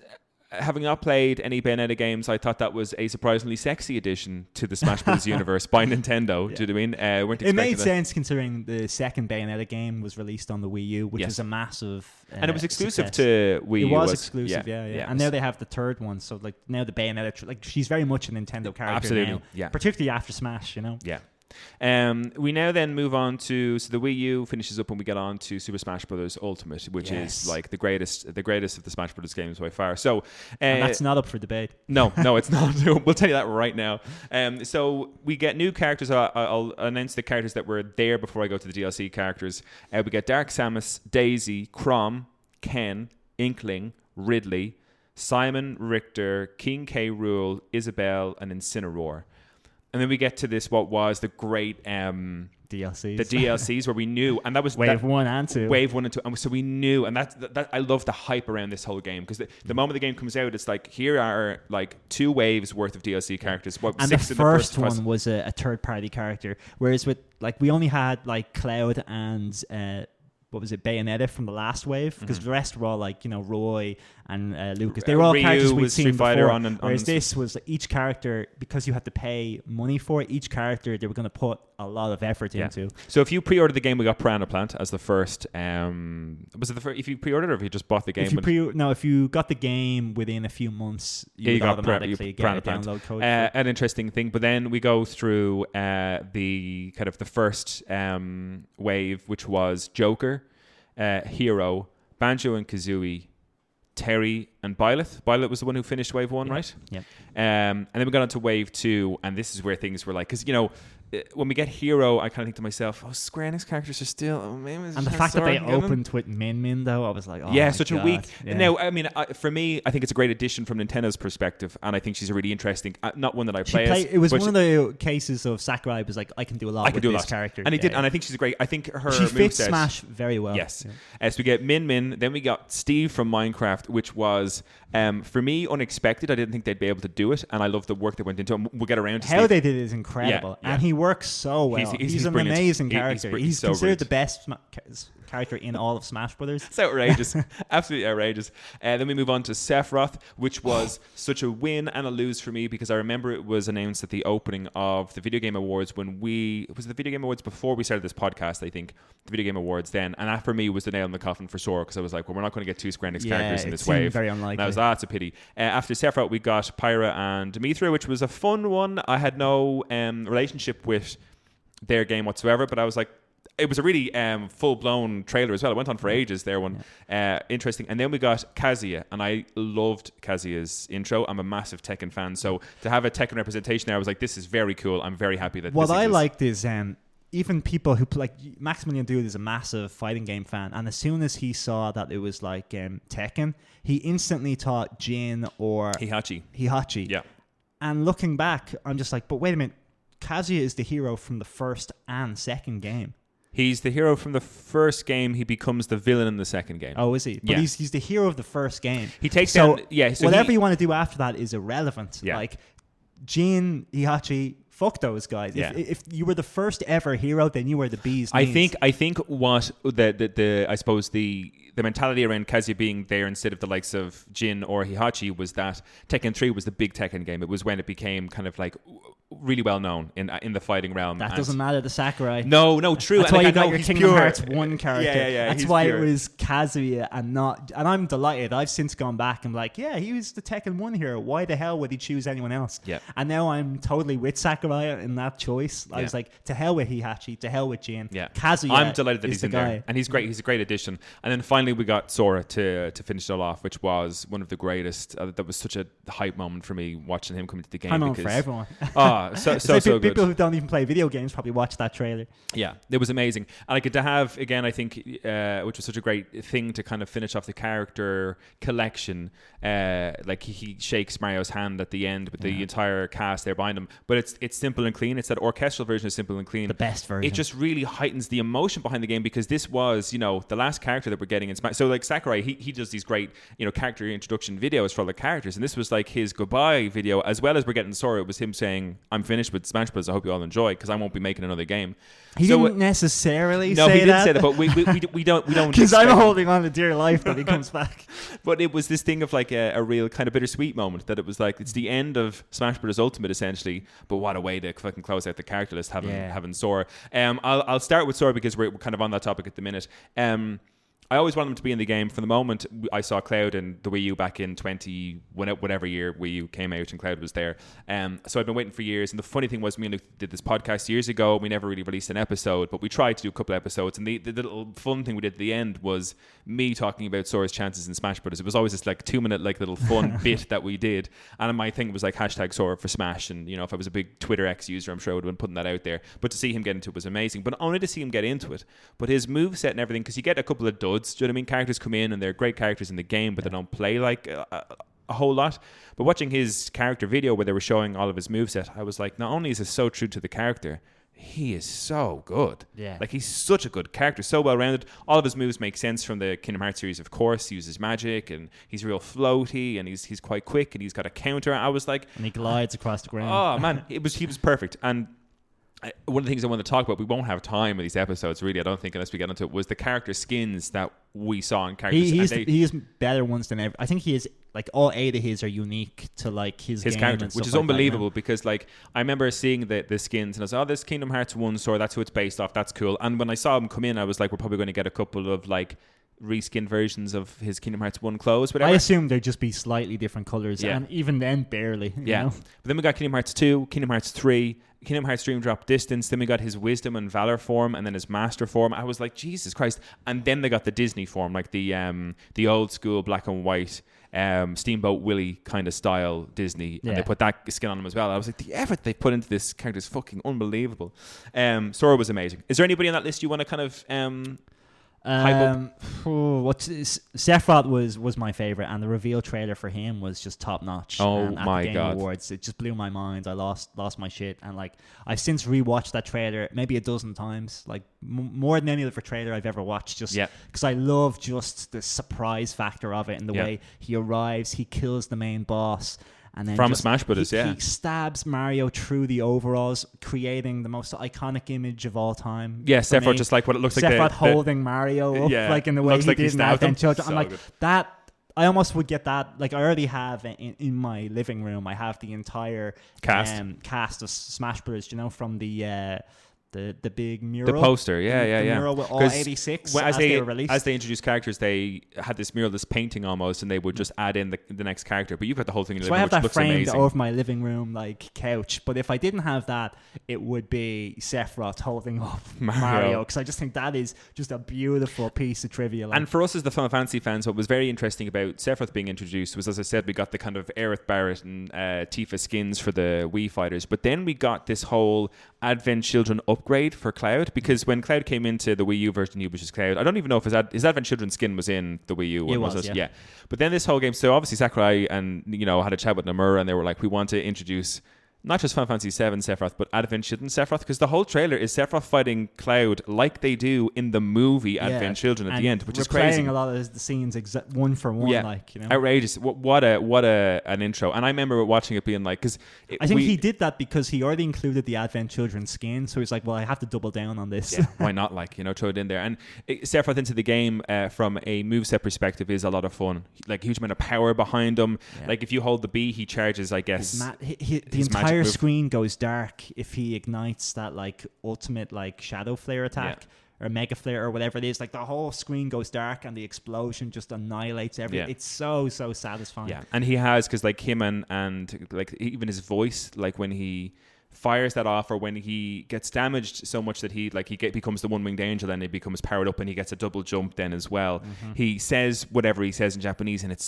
having not played any Bayonetta games, I thought that was a surprisingly sexy addition to the Smash Bros. Universe by Nintendo. Do you know what I mean? It made sense considering the second Bayonetta game was released on the Wii U, which was a massive and it was exclusive success. To Wii U. It was exclusive, yeah. And now they have the third one, so like now the Bayonetta, like she's very much a Nintendo character now, particularly after Smash, you know. Yeah. We now then move on to the Wii U finishes up when we get on to Super Smash Bros. Ultimate, which is like the greatest of the Smash Bros. Games by far. So and that's not up for debate. No, it's not. We'll tell you that right now. So we get new characters. I'll announce the characters that were there before I go to the DLC characters. We get Dark Samus, Daisy, Chrom, Ken, Inkling, Ridley, Simon, Richter, King K. Rool, Isabelle, and Incineroar. And then we get to this, what was the great DLCs. The DLCs where we knew, and that was Wave 1 and 2. Wave 1 and 2. And so we knew, and that I love the hype around this whole game because the moment the game comes out, it's like, here are like 2 waves worth of DLC characters. And 6 the first one was a third party character, whereas with like we only had like Cloud and what was it, Bayonetta from the last wave, because the rest were all like, you know, Roy and Lucas. They were all Ryu characters we'd was seen Street Fighter before. Whereas this was each character, because you had to pay money for it, each character they were going to put a lot of effort into. So if you pre-ordered the game, we got Piranha Plant as the first. Was it the first? If you pre-ordered, or if you just bought the game? If you got the game within a few months, you got automatically get a download code. An interesting thing. But then we go through the kind of the first wave, which was Joker, Hero, Banjo and Kazooie, Terry and Byleth. Byleth was the one who finished wave 1, right? Yeah. And then we got into wave 2, and this is where things were like, because, you know, when we get Hero, I kind of think to myself, Square Enix characters are still... and the fact that they opened with Min, though, I was like, such a weak... Yeah. No, I mean, for me, I think it's a great addition from Nintendo's perspective, and I think she's a really interesting... not one that I play as. It was one of the cases of Sakurai was like, I can do a lot with this character. And he did, and I think she's great. I think her she fits Smash very well. Yes. Yeah. So we get Min, then we got Steve from Minecraft, which was, for me, unexpected. I didn't think they'd be able to do it, and I love the work that went into it. We'll get around to How Steve. they did it is incredible, and he works so well. He's an amazing character. He's so considered the best character in all of Smash Brothers. It's outrageous. Absolutely outrageous. Then we move on to Sephiroth, which was such a win and a lose for me, because I remember it was announced at the opening of the Video Game Awards it was the Video Game Awards before we started this podcast, I think, the Video Game Awards then, and that for me was the nail in the coffin for Sora, because I was like, well, we're not going to get two Square Enix characters in this wave. Very unlikely. And I was it's a pity. After Sephiroth, we got Pyra and Mithra, which was a fun one. I had no relationship with their game whatsoever, but I was like, it was a really full-blown trailer as well. It went on for ages, their one. Interesting. And then we got Kazuya, and I loved Kazuya's intro. I'm a massive Tekken fan, so to have a Tekken representation there, I was like, this is very cool. I'm very happy that what I liked is even people who like Maximilian Dude is a massive fighting game fan, and as soon as he saw that it was like Tekken, he instantly thought Jin or Hihachi. Yeah. And looking back, I'm just like, but wait a minute, Kazuya is the hero from the first and second game. He's the hero from the first game. He becomes the villain in the second game. Oh, is he? But he's the hero of the first game. He takes down... Yeah, so whatever you want to do after that is irrelevant. Yeah. Like, Jin, Hihachi, fuck those guys. Yeah. If you were the first ever hero, then you were the bee's knees. I think what I suppose the mentality around Kazuya being there instead of the likes of Jin or Hihachi was that Tekken 3 was the big Tekken game. It was when it became kind of like really well known in the fighting realm. That doesn't matter to Sakurai. No, true. That's why you got your Kingdom Hearts 1 character. Yeah, that's why it was Kazuya and not... And I'm delighted. I've since gone back and like, yeah, he was the Tekken 1 hero. Why the hell would he choose anyone else? Yeah. And now I'm totally with Sakurai in that choice. I was like, to hell with Hihachi, to hell with Jin. Yeah. Kazuya I'm delighted that is he's the in guy. there. And he's great. He's a great addition. And then finally we got Sora to finish it all off, which was one of the greatest. That was such a hype moment for me watching him come into the game. Hype moment for everyone. So good. People who don't even play video games probably watch that trailer. Yeah, it was amazing. And I get to have, again, I think, which was such a great thing to kind of finish off the character collection. Like he shakes Mario's hand at the end with the entire cast there behind him. But it's simple and clean. It's that orchestral version of Simple and Clean. The best version. It just really heightens the emotion behind the game, because this was, the last character that we're getting in Smash. So like Sakurai, he does these great, character introduction videos for all the characters. And this was like his goodbye video, as well as we're getting Sora. It was him saying, I'm finished with Smash Bros. I hope you all enjoy, because I won't be making another game. He didn't necessarily say that. No, he didn't say that, but we don't. Because I'm holding on to dear life that he comes back. But it was this thing of like a real kind of bittersweet moment, that it was like, it's the end of Smash Bros. Ultimate essentially, but what a way to fucking close out the character list having Sora. I'll start with Sora because we're kind of on that topic at the minute. I always wanted him to be in the game. From the moment I saw Cloud in the Wii U back in whatever year Wii U came out and Cloud was there. So I've been waiting for years. And the funny thing was, me and Luke did this podcast years ago. We never really released an episode, but we tried to do a couple episodes. And the little fun thing we did at the end was me talking about Sora's chances in Smash Bros. It was always this like 2-minute like little fun bit that we did. And my thing was like #Sora for Smash. And if I was a big Twitter X user, I'm sure I would have been putting that out there. But to see him get into it was amazing. But only to see him get into it. But his moveset and everything, because you get a couple of duds. Do you know what I mean? Characters come in and they're great characters in the game, but they don't play like a whole lot. But watching his character video where they were showing all of his moveset, I was like, not only is this so true to the character, he is so good. Yeah. Like, he's such a good character, so well-rounded. All of his moves make sense from the Kingdom Hearts series, of course. He uses magic, and he's real floaty, and he's quite quick, and he's got a counter. I was like... And he glides across the ground. Oh, man. He was perfect. And one of the things I want to talk about, we won't have time with these episodes, really, I don't think, unless we get into it, was the character skins that we saw in characters. He is better ones than ever. I think he is, like, all 8 of his are unique to, like, his game character, which is like unbelievable, because, like, I remember seeing the skins and I was like, oh, this Kingdom Hearts 1 Sora, that's who it's based off, that's cool. And when I saw him come in, I was like, we're probably going to get a couple of, like, reskin versions of his Kingdom Hearts 1 clothes, whatever. I assume they'd just be slightly different colours, and even then, barely. You know? But then we got Kingdom Hearts 2, Kingdom Hearts 3, Kingdom Hearts Dream Drop Distance, then we got his Wisdom and Valor form, and then his Master form. I was like, Jesus Christ. And then they got the Disney form, like the old school black and white Steamboat Willie kind of style Disney, and they put that skin on him as well. I was like, the effort they put into this character is fucking unbelievable. Sora was amazing. Is there anybody on that list you want to kind of Sephiroth was my favorite, and the reveal trailer for him was just top notch. Oh and my at the Game God. Awards, it just blew my mind. I lost my shit, and like I've since rewatched that trailer maybe a dozen times, like more than any other trailer I've ever watched, just because I love just the surprise factor of it and the way he arrives, he kills the main boss. And then from Smash Brothers, he stabs Mario through the overalls, creating the most iconic image of all time. Yeah, Sephiroth, just like what it looks like. Sephiroth holding Mario up, like in the way he did in Advent Children. I'm like, that, I almost would get that. Like, I already have in my living room, I have the entire cast of Smash Brothers, you know, from the big mural, the poster, the mural with all 86 as they were released. As they introduced characters, they had this mural, this painting almost, and they would just add in the next character. But you've got the whole thing in your living room, which looks amazing. So I have that framed over my living room like couch. But if I didn't have that, it would be Sephiroth holding up Mario, because I just think that is just a beautiful piece of trivia. Like. And for us as the Final Fantasy fans, what was very interesting about Sephiroth being introduced was, as I said, we got the kind of Aerith Barrett and Tifa skins for the Wii fighters, but then we got this whole Advent Children upgrade for Cloud, because when Cloud came into the Wii U version, he was just Cloud. I don't even know if his Advent Children skin was in the Wii U one. It was, yeah. But then this whole game, so obviously Sakurai and had a chat with Nomura, and they were like, we want to introduce not just Final Fantasy VII Sephiroth, but Advent Children Sephiroth, because the whole trailer is Sephiroth fighting Cloud like they do in the movie Advent Children at the end, which is crazy. Replaying a lot of the scenes one for one, outrageous. What an intro. And I remember watching it being like, because I think he did that because he already included the Advent Children skin, so he's like, well, I have to double down on this. Yeah, why not? Throw it in there. And Sephiroth into the game from a moveset perspective is a lot of fun. Like, huge amount of power behind him. Yeah. Like, if you hold the B, he charges, I guess. The entire screen goes dark if he ignites that like ultimate like shadow flare attack or mega flare or whatever it is. Like, the whole screen goes dark and the explosion just annihilates everything. It's so satisfying. Yeah, and he has, because like him and like even his voice, like when he fires that off, or when he gets damaged so much that he becomes the one-winged angel, and he becomes powered up and he gets a double jump then as well. He says whatever he says in Japanese, and it's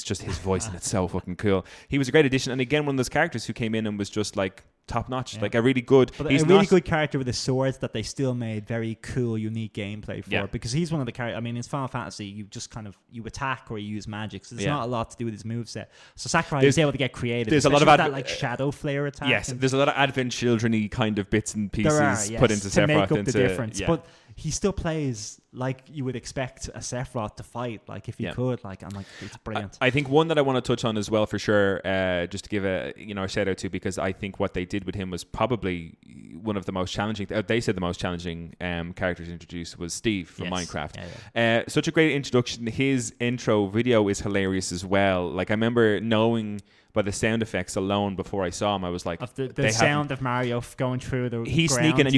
just his voice and it's so fucking cool. He was a great addition, and again, one of those characters who came in and was just like top notch, like a really good, good character with a sword that they still made very cool, unique gameplay for. Because he's one of the characters. I mean, in Final Fantasy, you just kind of attack or you use magic, so there's not a lot to do with his moveset. So Sakurai is able to get creative. There's a lot of that like shadow flare attack. Yes, there's a lot of Advent Children-y kind of bits and pieces put into Sephiroth to make up the difference. But he still plays like you would expect a Sephiroth to fight, like if he could. Like, I'm like, it's brilliant. I think one that I want to touch on as well for sure, just to give a shout out to, because I think what they did with him was probably one of the most challenging. They said the most challenging characters introduced was Steve from Minecraft. Such a great introduction. His intro video is hilarious as well. Like, I remember knowing by the sound effects alone before I saw him, I was like, the sound of Mario going through the he's ground, sneaking, and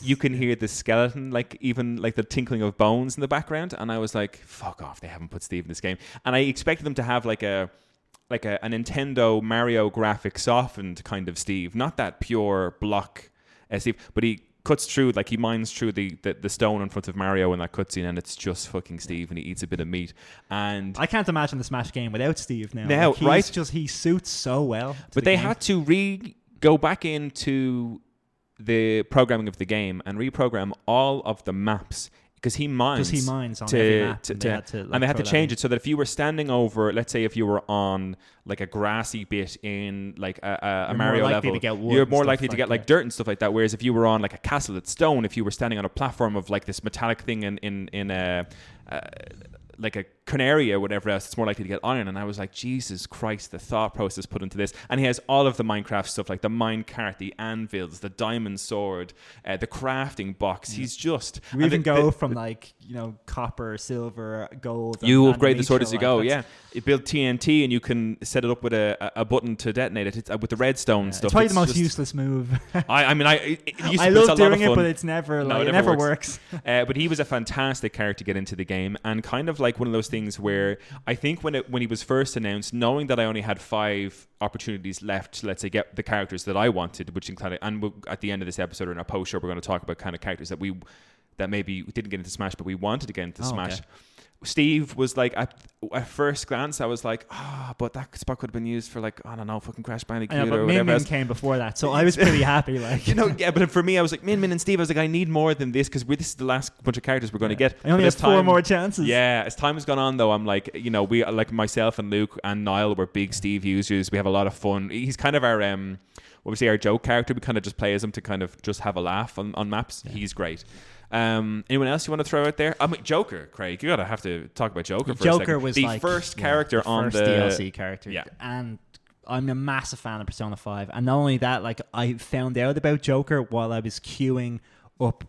you can hear the skeleton, like even like the tinkling of bones in the background, and I was like, fuck off, they haven't put Steve in this game. And I expected them to have like a Nintendo Mario graphic softened kind of Steve, not that pure block Steve, but he cuts through, like he mines through the stone in front of Mario in that cutscene, and it's just fucking Steve, and he eats a bit of meat. And I can't imagine the Smash game without Steve now. Right? He suits so well. But they had to go back into the programming of the game and reprogram all of the maps, because he mines on every map, and they had to change it so that if you were standing over, let's say if you were on like a grassy bit in like a Mario level, you're more likely to get like dirt and stuff like that. Whereas if you were on like a castle at stone, if you were standing on a platform of like this metallic thing in a like a Canaria, whatever else, it's more likely to get iron. And I was like, Jesus Christ, the thought process put into this. And he has all of the Minecraft stuff, like the minecart, the anvils, the diamond sword, the crafting box. He's just... You even go from like, you know, copper, silver, gold. You upgrade the sword as you go, yeah. You build TNT and you can set it up with a button to detonate it. It's, with the redstone stuff. It's probably the most useless move. I love doing it, but it's never, like, it never works. But he was a fantastic character to get into the game, and kind of like one of those things where I think when he was first announced, knowing that I only had 5 opportunities left to, let's say, get the characters that I wanted, which included, and at the end of this episode or in our post show, we're going to talk about kind of characters that maybe didn't get into Smash, but we wanted to get into Smash. Okay. Steve was like, at first glance, I was like, but that spot could have been used for, like, I don't know, fucking Crash Bandicoot or whatever. Min came before that, so I was pretty happy. Like, you know, yeah, but for me, I was like, Min and Steve, I was like, I need more than this, because this is the last bunch of characters we're going to get. I only have 4 more chances. Yeah, as time has gone on, though, I'm like, you know, we, like myself and Luke and Niall, were big Steve users. We have a lot of fun. He's kind of our, our joke character. We kind of just play as him to kind of just have a laugh on maps. Yeah. He's great. Anyone else you want to throw out there? I mean, Joker, Craig. You gotta have to talk about Joker for a second. Joker was the like first character on the DLC character. Yeah. And I'm a massive fan of Persona 5. And not only that, like, I found out about Joker while I was queuing up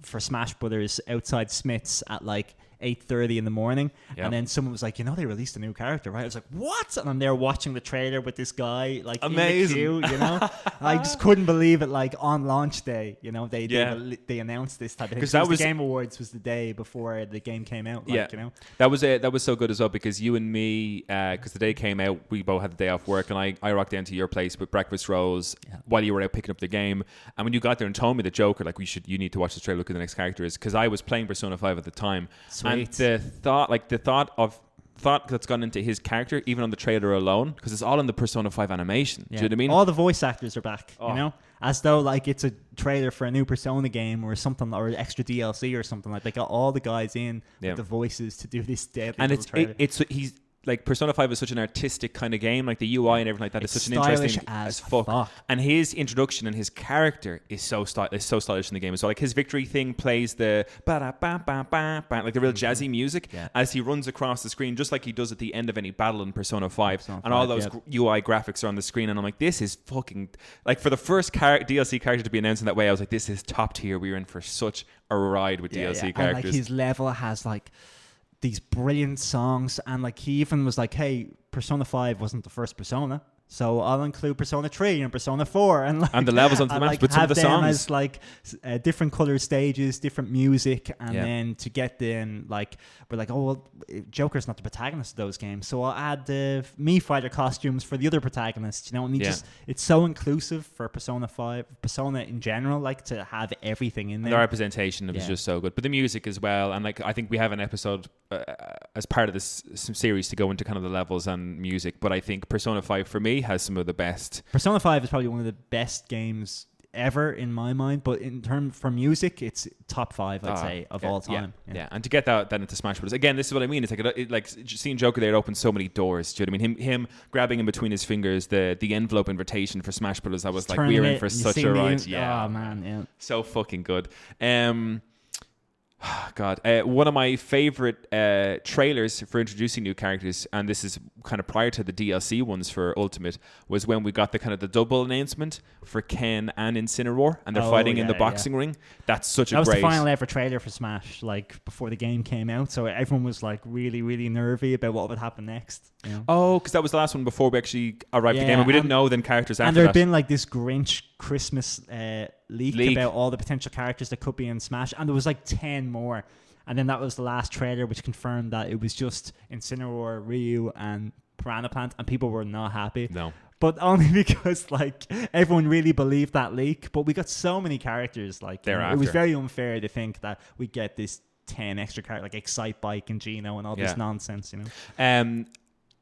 for Smash Brothers outside Smith's at like 8:30 in the morning, and then someone was like, you know, they released a new character, right? I was like, what? And I'm there watching the trailer with this guy, like, amazing. In the queue, you know. I just couldn't believe it. Like, on launch day, you know, they announced this type of thing. Because that was the Game Awards was the day before the game came out. Like, you know, that was so good as well, because you and me, because the day came out, we both had the day off work, and I rocked down to your place with breakfast rolls while you were out picking up the game. And when you got there and told me the Joker, like, you need to watch this trailer, look at the next character is, because I was playing Persona 5 at the time. Sweet. And the thought that's gone into his character, even on the trailer alone, because it's all in the Persona 5 animation. Do you know what I mean? All the voice actors are back, you know? As though, like, it's a trailer for a new Persona game or something, or extra DLC or something. Like, they got all the guys in with the voices to do this deadly trailer. He's like, Persona 5 is such an artistic kind of game, like the UI and everything like that is such an interesting as fuck. And his introduction and his character is so stylish in the game as well. Like, his victory thing plays the ba-da-ba-ba-ba-ba, like the real jazzy music as he runs across the screen, just like he does at the end of any battle in Persona 5. And all those UI graphics are on the screen, and I'm like, this is fucking, like, for the first DLC character to be announced in that way, I was like, this is top tier. We're in for such a ride with DLC characters. And, like, his level has, like, these brilliant songs, and like, he even was like, hey, Persona 5 wasn't the first Persona, so I'll include Persona 3 and Persona 4 and the levels on the maps, but some of the songs as like different color stages, different music, and then to get them, like, we're like, oh well, Joker's not the protagonist of those games, so I'll add the Mii Fighter costumes for the other protagonists, you know. And it's so inclusive for Persona 5, Persona in general, like, to have everything in there. The representation was just so good, but the music as well. And like, I think we have an episode as part of this series to go into kind of the levels and music, but I think Persona 5 for me has some of the best. Persona 5 is probably one of the best games ever in my mind, but in terms for music, it's top 5, I'd say, of all time. Yeah, and to get that into Smash Bros. Again, this is what I mean. It's like seeing Joker there opened so many doors. Do you know what I mean? Him grabbing in between his fingers the envelope invitation for Smash Bros. I was like, we're in for such a ride. Yeah, oh man, so fucking good. God, one of my favorite trailers for introducing new characters, and this is kind of prior to the DLC ones for Ultimate, was when we got the kind of the double announcement for Ken and Incineroar, and they're fighting in the boxing ring. That's such a great... That was the final ever trailer for Smash, like, before the game came out, so everyone was like really, really nervy about what would happen next. You know? Oh, because that was the last one before we actually arrived at the game, and we didn't know then characters after that. And there had been like this Grinch Christmas leak about all the potential characters that could be in Smash, and there was like 10 more, and then that was the last trailer which confirmed that it was just Incineroar, Ryu and Piranha Plant, and people were not happy. No, but only because like everyone really believed that leak. But we got so many characters, like, you know, it was very unfair to think that we get this 10 extra characters like Excite Bike and Gino and all this nonsense, you know.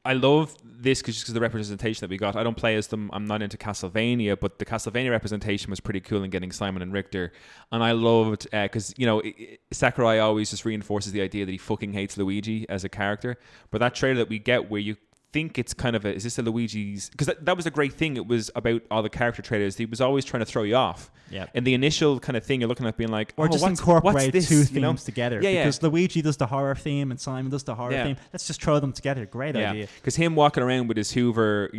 I love this because of the representation that we got. I don't play as them. I'm not into Castlevania, but the Castlevania representation was pretty cool in getting Simon and Richter. And I loved, because, you know, Sakurai always just reinforces the idea that he fucking hates Luigi as a character. But that trailer that we get where you think it's kind of is this a Luigi's, because that was a great thing. It was about all the character trailers. He was always trying to throw you off. Yeah. In the initial kind of thing, you're looking at being like, or just incorporate two themes together. Because Luigi does the horror theme and Simon does the horror theme. Let's just throw them together. Great idea. Because him walking around with his Hoover,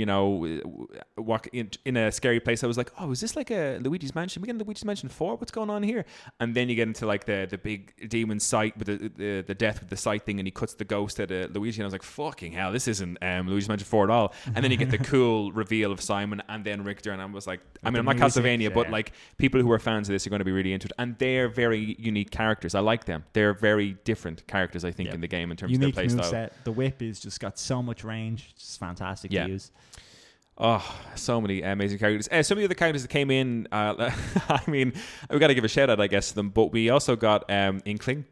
walk in a scary place, I was like, oh, is this like a Luigi's Mansion? We get Luigi's Mansion 4? What's going on here? And then you get into like the big demon sight with the death with the sight thing, and he cuts the ghost at Luigi, and I was like, fucking hell, this isn't Luigi's Mansion 4 at all. And then you get the cool reveal of Simon and then Richter, and I was like, I mean, I'm not Castlevania, but like people who are fans of this are going to be really into it. And they're very unique characters. I like them. They're very different characters, I think, in the game in terms of their play style. The whip has just got so much range. It's just fantastic to use. Oh, so many amazing characters. Some of the other characters that came in, I mean, we got to give a shout out, I guess, to them. But we also got Inkling.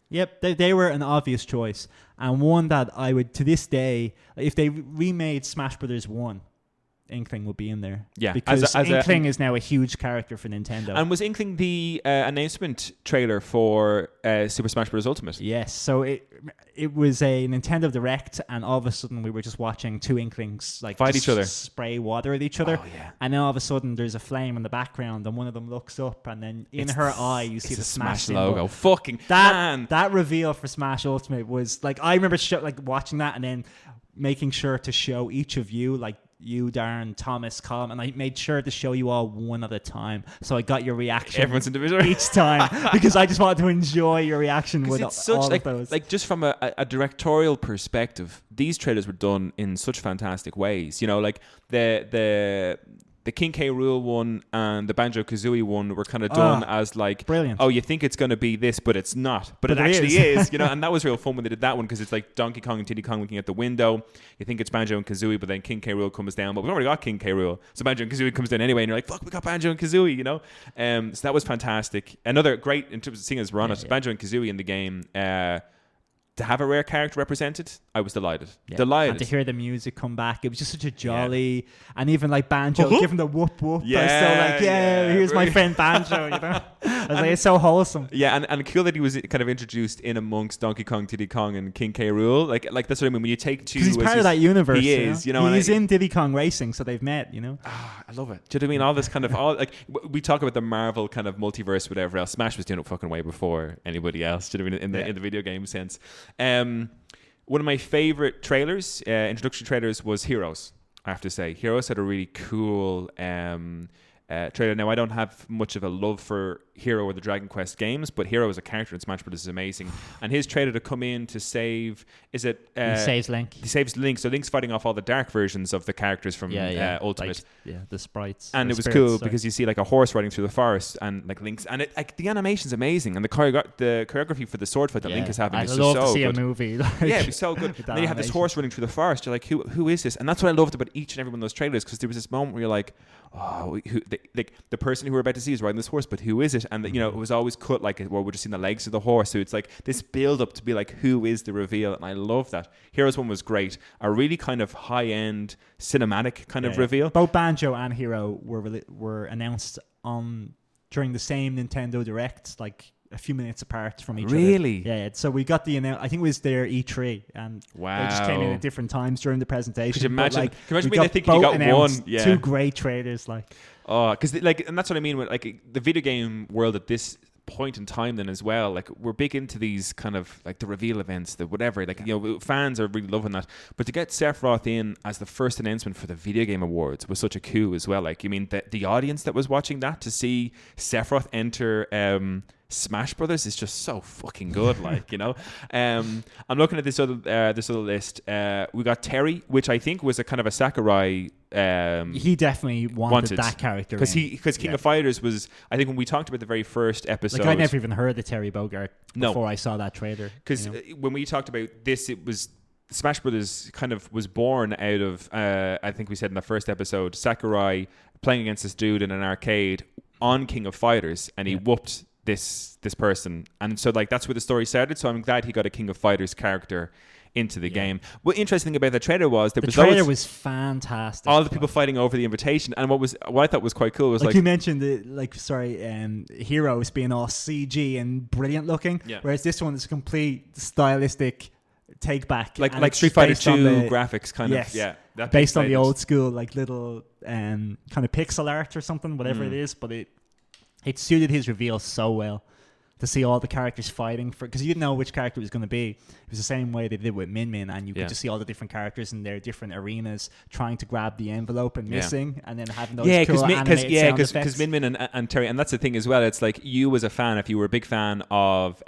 Yep, they were an obvious choice. And one that I would, to this day, if they remade Smash Brothers 1, Inkling would be in there. Yeah. Because Inkling is now a huge character for Nintendo. And was Inkling the announcement trailer for Super Smash Bros. Ultimate? Yes. So it was a Nintendo Direct, and all of a sudden we were just watching two Inklings like fight each other, spray water at each other. Oh, yeah. And then all of a sudden there's a flame in the background, and one of them looks up, and then in her eye you see the Smash logo. Fucking that reveal for Smash Ultimate was like, I remember watching that and then making sure to show each of you, like you, Darren, Thomas, Colin, and I made sure to show you all one at a time, so I got your reaction. Everyone's individual each time because I just wanted to enjoy your reaction with all of those. Like just from a directorial perspective, these trailers were done in such fantastic ways. Like the King K. Rool one and the Banjo-Kazooie one were kind of done as like, brilliant. Oh, you think it's going to be this, but it's not. But it actually is. And that was real fun when they did that one, because it's like Donkey Kong and Diddy Kong looking at the window. You think it's Banjo and Kazooie, but then King K. Rool comes down. But we've already got King K. Rool. So Banjo and Kazooie comes down anyway, and you're like, fuck, we got Banjo and Kazooie, So that was fantastic. Another great, in terms of seeing as we're on it, Banjo and Kazooie in the game, to have a rare character represented, I was delighted. Delighted. And to hear the music come back, it was just such a jolly, and even like Banjo giving the whoop whoop. Yeah, I was so like, here's my friend Banjo, I was like, it's so wholesome. Yeah, and cool that he was kind of introduced in amongst Donkey Kong, Diddy Kong, and King K. Rool. Like that's what I mean. When you take two, because he's part of that universe. He is, He's in Diddy Kong Racing, so they've met. I love it. Do you know what I mean? All this kind of like we talk about the Marvel kind of multiverse, whatever else. Smash was doing it fucking way before anybody else. Do you know what I mean? In the video game sense. One of my favorite trailers, introduction trailers, was Heroes. I have to say, Heroes had a really cool trailer. Now, I don't have much of a love for Hero or the Dragon Quest games, but Hero as a character in Smash Bros. Is amazing. And his trailer to come in to save, he saves Link. He saves Link. So Link's fighting off all the dark versions of the characters from Ultimate. Like, the sprites. And it was cool because you see like a horse riding through the forest, and like Link's, and the animation's amazing, and the choreography for the sword fight that Link is having is just so good. I'd love to see a movie. It'd be so good. And then you have this horse running through the forest. You're like, who is this? And that's what I loved about each and every one of those trailers, because there was this moment where you're like, oh, the person who we're about to see is riding this horse, but who is it? And it was always cut like, well, we're just seeing the legs of the horse. So it's like this build up to be like, who is the reveal? And I love that. Heroes one was great. A really kind of high end cinematic kind of reveal. Both Banjo and Hero were announced during the same Nintendo Direct, like a few minutes apart from each other. Really? Yeah. So we got I think it was their E3, and they just came in at different times during the presentation. Could you imagine? Can you imagine thinking you got one? Yeah. Two great trailers, like. Oh, because and that's what I mean with like the video game world at this point in time then as well. Like we're big into these kind of like the reveal events, the whatever. Like fans are really loving that. But to get Sephiroth in as the first announcement for the Video Game Awards was such a coup as well. Like the audience that was watching that, to see Sephiroth enter Smash Brothers is just so fucking good. Like I'm looking at this other list. We got Terry, which I think was a kind of a Sakurai. He definitely wanted that character because King of Fighters was, I think, when we talked about the very first episode. Like I never even heard of Terry Bogard before I saw that trailer. Because when we talked about this, it was Smash Brothers kind of was born out of I think we said in the first episode, Sakurai playing against this dude in an arcade on King of Fighters, and he whooped this person, and so like that's where the story started. So I'm glad he got a King of Fighters character into the game. What interesting about the trailer was the trailer was fantastic. All the people fighting over the invitation, and what I thought was quite cool was like you mentioned Heroes being all CG and brilliant looking, whereas this one is complete stylistic take back. Like Street Fighter 2 graphics kind yes, of. Yeah. That based on the old school, like little kind of pixel art or something, whatever it is. But it suited his reveal so well to see all the characters fighting for, because you didn't know which character it was going to be. It was the same way they did with Min Min, and you could just see all the different characters in their different arenas trying to grab the envelope and missing, and then having those cool animated sound effects. Because Min Min and Terry, and that's the thing as well. It's like you as a fan, if you were a big fan of,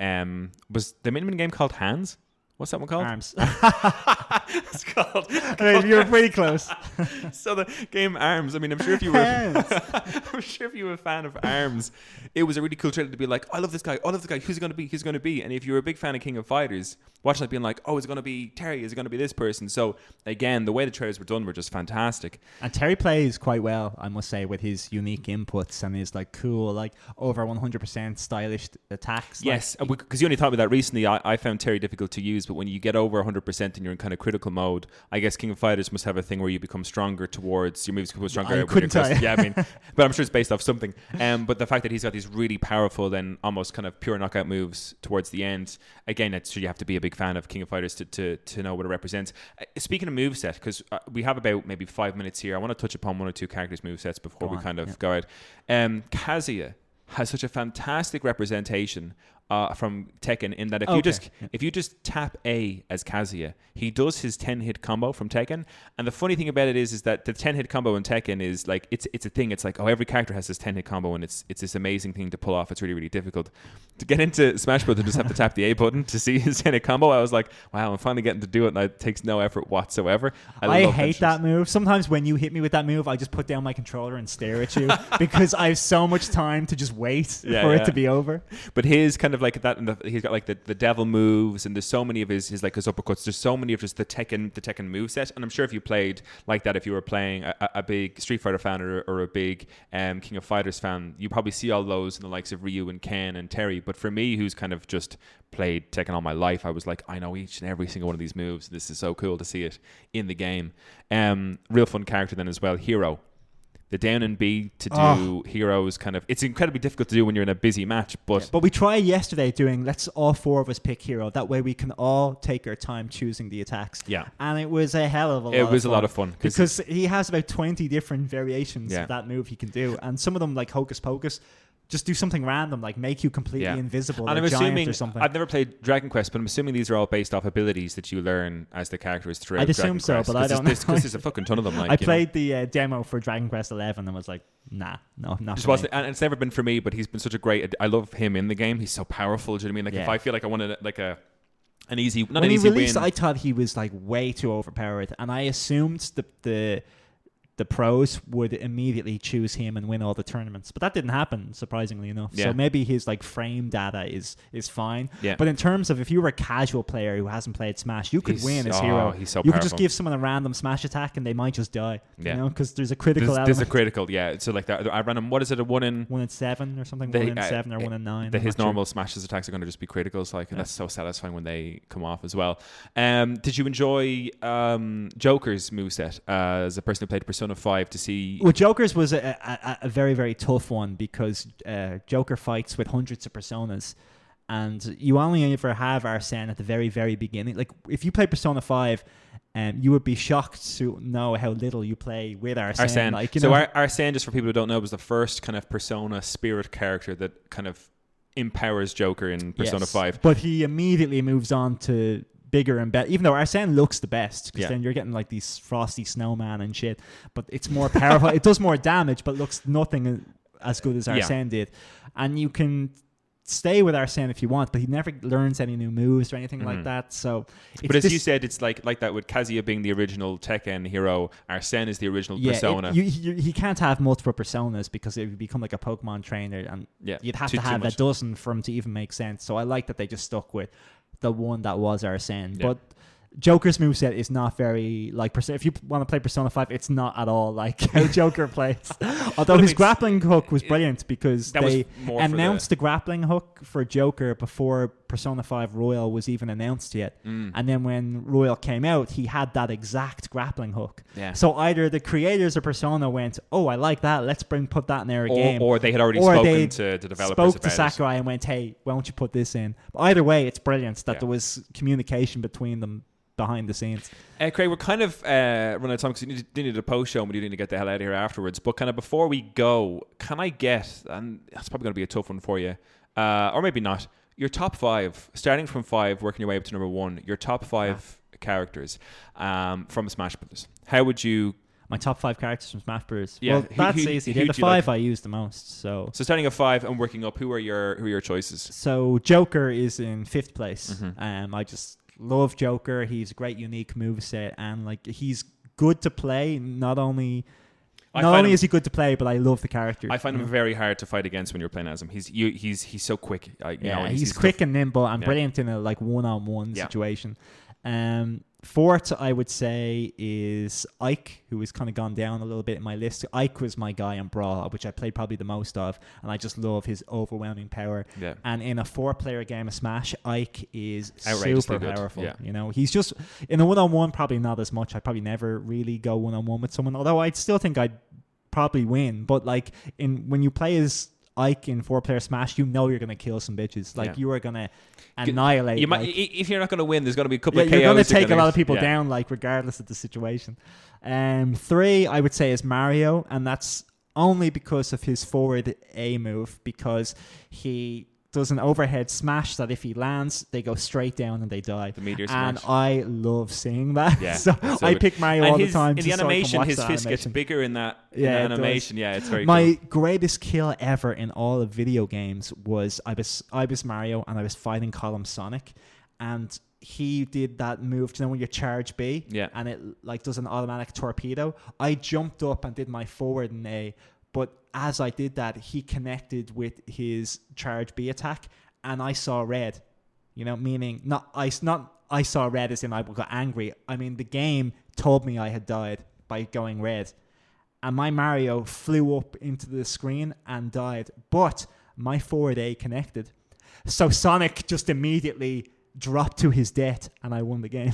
was the Min Min game called Hands? What's that one called? Arms. It's called. I mean, you were pretty close. So the game Arms. I mean, I'm sure if you were a fan of Arms, it was a really cool trailer to be like, I love this guy. Who's it going to be? Who's going to be? And if you were a big fan of King of Fighters, watching it being like, oh, is it going to be Terry? Is it going to be this person? So again, the way the trailers were done were just fantastic. And Terry plays quite well, I must say, with his unique inputs and his like cool, like over 100% stylish attacks. Yes, because you only taught me that recently. I found Terry difficult to use, but when you get over 100% and you're in kind of critical mode, I guess King of Fighters must have a thing where you become stronger towards your moves become stronger. I couldn't tell you. Yeah, I mean, but I'm sure it's based off something. But the fact that he's got these really powerful, then almost kind of pure knockout moves towards the end. Again, it's you have to be a big fan of King of Fighters to know what it represents. Speaking of moveset, because we have about maybe 5 minutes here, I want to touch upon one or two characters' movesets before we kind of go out. Kazuya has such a fantastic representation from Tekken in that if you just tap A as Kazuya, he does his 10-hit combo from Tekken. And the funny thing about it is that the 10-hit combo in Tekken is like it's a thing. It's like, oh, every character has this 10-hit combo, and it's this amazing thing to pull off. It's really, really difficult to get into Smash Bros. And just have to tap the A button to see his 10-hit combo. I was like, wow, I'm finally getting to do it, and it takes no effort whatsoever. I hate that move. Sometimes when you hit me with that move, I just put down my controller and stare at you because I have so much time to just wait for it to be over. But his kind of like that, and he's got like the devil moves, and there's so many of his like his uppercuts. There's so many of just the Tekken moveset. And I'm sure if you played like that, if you were playing a big Street Fighter fan or a big King of Fighters fan, you probably see all those in the likes of Ryu and Ken and Terry. But for me, who's kind of just played Tekken all my life, I was like, I know each and every single one of these moves. This is so cool to see it in the game. Real fun character then as well, Hero. The down and B to do heroes kind of, it's incredibly difficult to do when you're in a busy match, but we tried yesterday doing, let's all four of us pick hero, that way we can all take our time choosing the attacks. Yeah, and it was a hell of a lot. It was a lot of fun because he has about 20 different variations of that move he can do, and some of them, like Hocus Pocus, just do something random, like make you completely invisible, and I'm assuming, or something. I've never played Dragon Quest, but I'm assuming these are all based off abilities that you learn as the characters throughout. I'd assume so, but I don't know. Because there's a fucking ton of them. Like, I played the demo for Dragon Quest 11 and was like, no, not just wasn't, and it's never been for me. But he's been such a great. I love him in the game. He's so powerful. Do you know what I mean? Like if I feel like I wanted like an easy, not an easy win. When he released, I thought he was like way too overpowered, and I assumed the pros would immediately choose him and win all the tournaments, but that didn't happen, surprisingly enough. So maybe his like frame data is fine. Yeah. But in terms of if you were a casual player who hasn't played Smash, you could win as hero. He's so you powerful. could just give someone a random Smash attack and they might just die. You know, because there's a critical element. There's a critical, So like that, I ran him. What is it? A 1 in 7 or something? 1 in 7 or 1 in 9. His normal Smash's attacks are going to just be criticals. Like that's so satisfying when they come off as well. Did you enjoy Joker's moveset as a person who played Persona 5 to see? Well, Joker's was a very, very tough one because Joker fights with hundreds of personas, and you only ever have Arsene at the very, very beginning. Like, if you play Persona 5, you would be shocked to know how little you play with Arsene. Like, so Arsene, just for people who don't know, was the first kind of Persona spirit character that kind of empowers Joker in Persona 5. But he immediately moves on to bigger and better, even though Arsene looks the best, because then you're getting like these frosty snowman and shit, but it's more powerful. It does more damage, but looks nothing as good as Arsene did. And you can stay with Arsene if you want, but he never learns any new moves or anything like that. So, but as you said, it's like that with Kazuya being the original Tekken hero, Arsene is the original Persona. He can't have multiple personas because it would become like a Pokemon trainer, and you'd have to have a dozen for him to even make sense. So I like that they just stuck with the one that was Arsene. But Joker's moveset is not very like if you want to play Persona 5, it's not at all like how Joker plays. Although his grappling hook was brilliant because they announced the grappling hook for Joker before Persona 5 Royal was even announced yet. And then when Royal came out, he had that exact grappling hook. Yeah. So either the creators of Persona went, "Oh, I like that. Let's put that in our game," or they had already spoken to the developers. Spoke to Sakurai and went, "Hey, why don't you put this in?" But either way, it's brilliant that there was communication between them behind the scenes. Craig, we're kind of running out of time because you need a post show and we do need to get the hell out of here afterwards. But kind of before we go, can I get, and that's probably going to be a tough one for you, or maybe not, your top 5, starting from 5, working your way up to number 1, your top 5 characters from Smash Brothers. How would you... My top 5 characters from Smash Bros. Yeah, well, that's easy. They're the 5 I use the most. So starting at 5 and working up, who are your choices? So Joker is in 5th place. I just love Joker. He's a great, unique moveset, and like he's good to play. Not only is he good to play, but I love the character. I find him very hard to fight against when you're playing as him. He's so quick. He's quick and nimble and brilliant in a like one-on-one situation. 4th, I would say, is Ike, who has kind of gone down a little bit in my list. Ike was my guy in Brawl, which I played probably the most of, and I just love his overwhelming power. Yeah. And in a 4-player game of Smash, Ike is super powerful. Yeah. You know, he's just in a one-on-one, probably not as much. I probably never really go one-on-one with someone, although I still think I'd probably win. But like when you play as Ike in 4-player Smash, you know you're going to kill some bitches. Like you are going to annihilate. You might, if you're not going to win, there's going to be a couple of KOs. You're going to take a lot of people down, like regardless of the situation. 3, I would say, is Mario, and that's only because of his forward A move, because he does an overhead smash that if he lands, they go straight down and they die. The meteor smash. And I love seeing that. Yeah, so I pick Mario all the time. In the animation, his fist gets bigger in that animation. Yeah, it's very My cool. greatest kill ever in all of video games was I was Mario and I was fighting Column Sonic, and he did that move, you know, when you charge B and it like does an automatic torpedo. I jumped up and did my forward and A, but as I did that, he connected with his charge B attack, and I saw red. You know, meaning I saw red as in I got angry. I mean, the game told me I had died by going red, and my Mario flew up into the screen and died. But my forward A connected, so Sonic just immediately dropped to his death, and I won the game.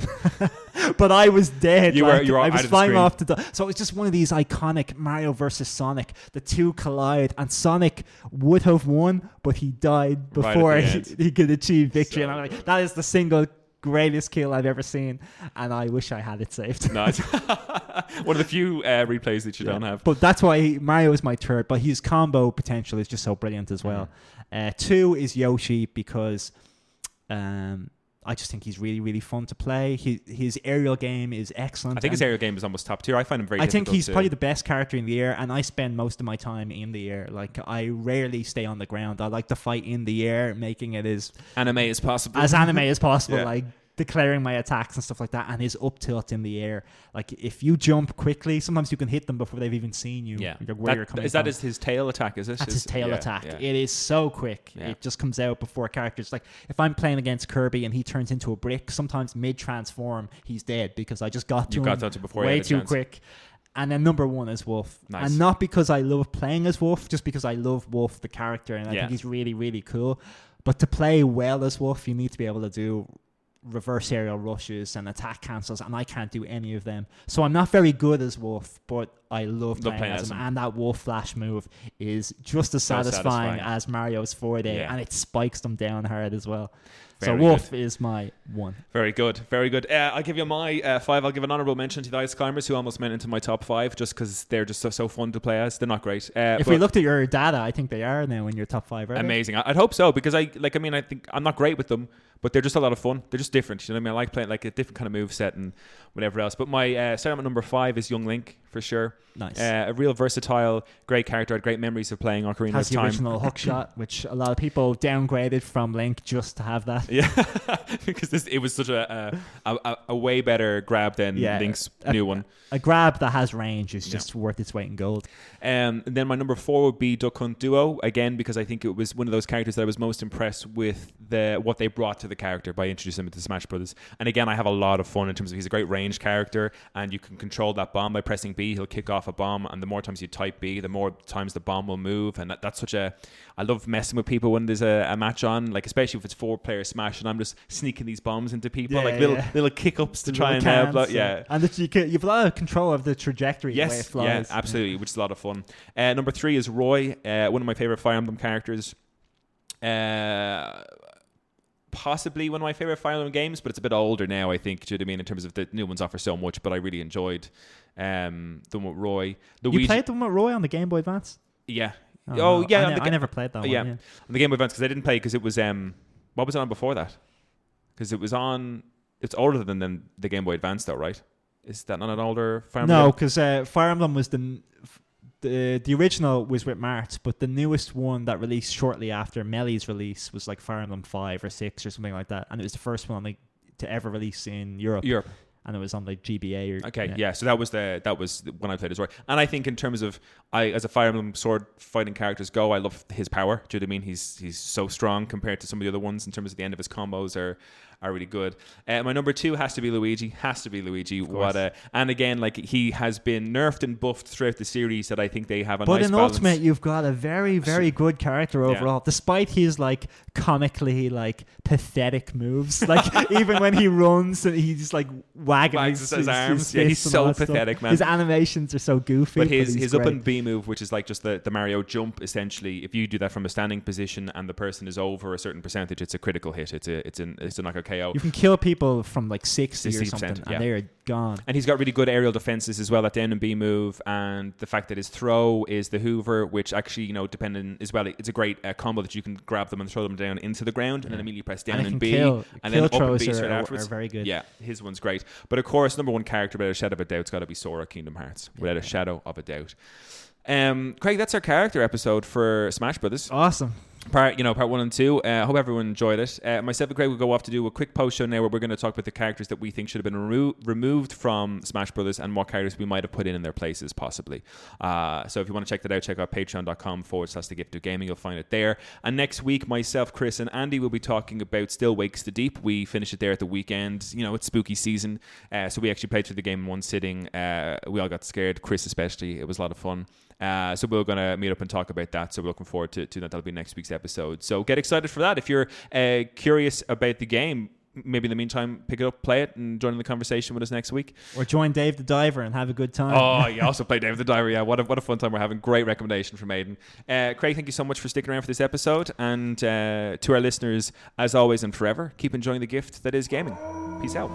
But I was dead. I was flying off to die. So it was just one of these iconic Mario versus Sonic. The two collide, and Sonic would have won, but he died before he could achieve victory. So, and I'm like, that is the single greatest kill I've ever seen, and I wish I had it saved. Nice. One of the few replays that you don't have. But that's why Mario is my 3rd, but his combo potential is just so brilliant as well. 2 is Yoshi, because I just think he's really, really fun to play. His aerial game is excellent. I think his aerial game is almost top tier. I find him very difficult. I think he's probably the best character in the air, and I spend most of my time in the air. Like, I rarely stay on the ground. I like to fight in the air, making it as anime as possible. Like declaring my attacks and stuff like that, and his up tilt in the air. Like, if you jump quickly, sometimes you can hit them before they've even seen you. Yeah. That is his tail attack, is it? That's his tail attack. Yeah. It is so quick. Yeah. It just comes out before characters. Like, if I'm playing against Kirby and he turns into a brick, sometimes mid-transform, he's dead because I just got to him before way too quick. And then number 1 is Wolf. Nice. And not because I love playing as Wolf, just because I love Wolf, the character, and I think he's really, really cool. But to play well as Wolf, you need to be able to do reverse aerial rushes and attack cancels, and I can't do any of them. So I'm not very good as Wolf, but I love playing as him. And that Wolf Flash move is just as satisfying as Mario's 4-day, and it spikes them down hard as well. So Wolf is my 1. Very good, very good. I'll give you my 5. I'll give an honourable mention to the Ice Climbers, who almost went into my top 5 just because they're just so fun to play as. They're not great. If we looked at your data, I think they are now in your top 5. Amazing. I'd hope so, because I think I'm not great with them, but they're just a lot of fun. They're just different. You know what I mean? I like playing like a different kind of move set and whatever else. But my starting at number 5 is Young Link for sure. Nice. A real versatile, great character. I had great memories of playing Ocarina Has of Time. the original hookshot, which a lot of people downgraded from Link just to have that. Yeah, because it was such a way better grab than Link's new one. A grab that has range is just worth its weight in gold. And then my number 4 would be Duck Hunt Duo, again, because I think it was one of those characters that I was most impressed with what they brought to the character by introducing him into Smash Brothers. And again, I have a lot of fun in terms of he's a great range character, and you can control that bomb by pressing B. He'll kick off a bomb, and the more times you type B, the more times the bomb will move. And that's such a... I love messing with people when there's a match on, like especially if it's 4-player Smash, and I'm just sneaking these bombs into people, little kick-ups to try and block. Yeah. And you have a lot of control of the trajectory. Yes, the way it flies. Yeah, absolutely, which is a lot of fun. Number 3 is Roy, one of my favorite Fire Emblem characters. Possibly one of my favorite Fire Emblem games, but it's a bit older now, I think. Do you know what I mean? In terms of the new ones offer so much, but I really enjoyed the one with Roy. Luigi. You played the one with Roy on the Game Boy Advance? Yeah. Oh, yeah. I never played that one. Yeah, on the Game Boy Advance, because I didn't play because it was what was it on before that? Because it was on. It's older than the Game Boy Advance, though, right? Is that not an older Fire Emblem? No, because Fire Emblem was the original was with Mart, but the newest one that released shortly after Melee's release was like Fire Emblem 5 or 6 or something like that, and it was the first one to ever release in Europe. And it was on like GBA. So that was when I played as Roy. And I think in terms of as a Fire Emblem sword fighting characters go, I love his power. Do you know what I mean? He's so strong compared to some of the other ones in terms of the end of his combos are really good. My number 2 has to be Luigi. And again, like he has been nerfed and buffed throughout the series that I think they have a but nice balance. But in Ultimate, you've got a very, very good character overall, despite his like comically like pathetic moves. Like even when he runs and he's like wagging his arms. Yeah, he's so pathetic, man. His animations are so goofy. But his up and B move, which is like just the Mario jump, essentially, if you do that from a standing position and the person is over a certain percentage, it's a critical hit. It's a knockout KO. You can kill people from like 60 or something, and they're gone. And he's got really good aerial defenses as well, that down and B move, and the fact that his throw is the Hoover, which actually, depending as well, it's a great combo that you can grab them and throw them down into the ground, and then immediately press down and B, and then up and B straight afterwards. Are very good. Yeah, his one's great. But of course, number 1 character, without a shadow of a doubt, it's got to be Sora, Kingdom Hearts, without a shadow of a doubt. Craig, that's our character episode for Smash Brothers. Awesome. Part 1 and 2. Hope everyone enjoyed it. Myself and Craig will go off to do a quick post show now where we're going to talk about the characters that we think should have been removed from Smash Brothers and what characters we might have put in their places possibly. So if you want to check that out, check out patreon.com/thegiftofgaming. You'll find it there. And next week, myself, Chris, and Andy will be talking about Still Wakes the Deep. We finished it there at the weekend. It's spooky season. So we actually played through the game in one sitting. We all got scared, Chris especially. It was a lot of fun. So we're going to meet up and talk about that. So we're looking forward to that. That'll be next week's episode. So get excited for that. If you're curious about the game, maybe in the meantime, pick it up, play it, and join in the conversation with us next week. Or join Dave the Diver and have a good time. Oh, you also play Dave the Diver. Yeah, what a fun time we're having. Great recommendation from Aidan. Craig, thank you so much for sticking around for this episode. And to our listeners, as always and forever, keep enjoying the gift that is gaming. Peace out.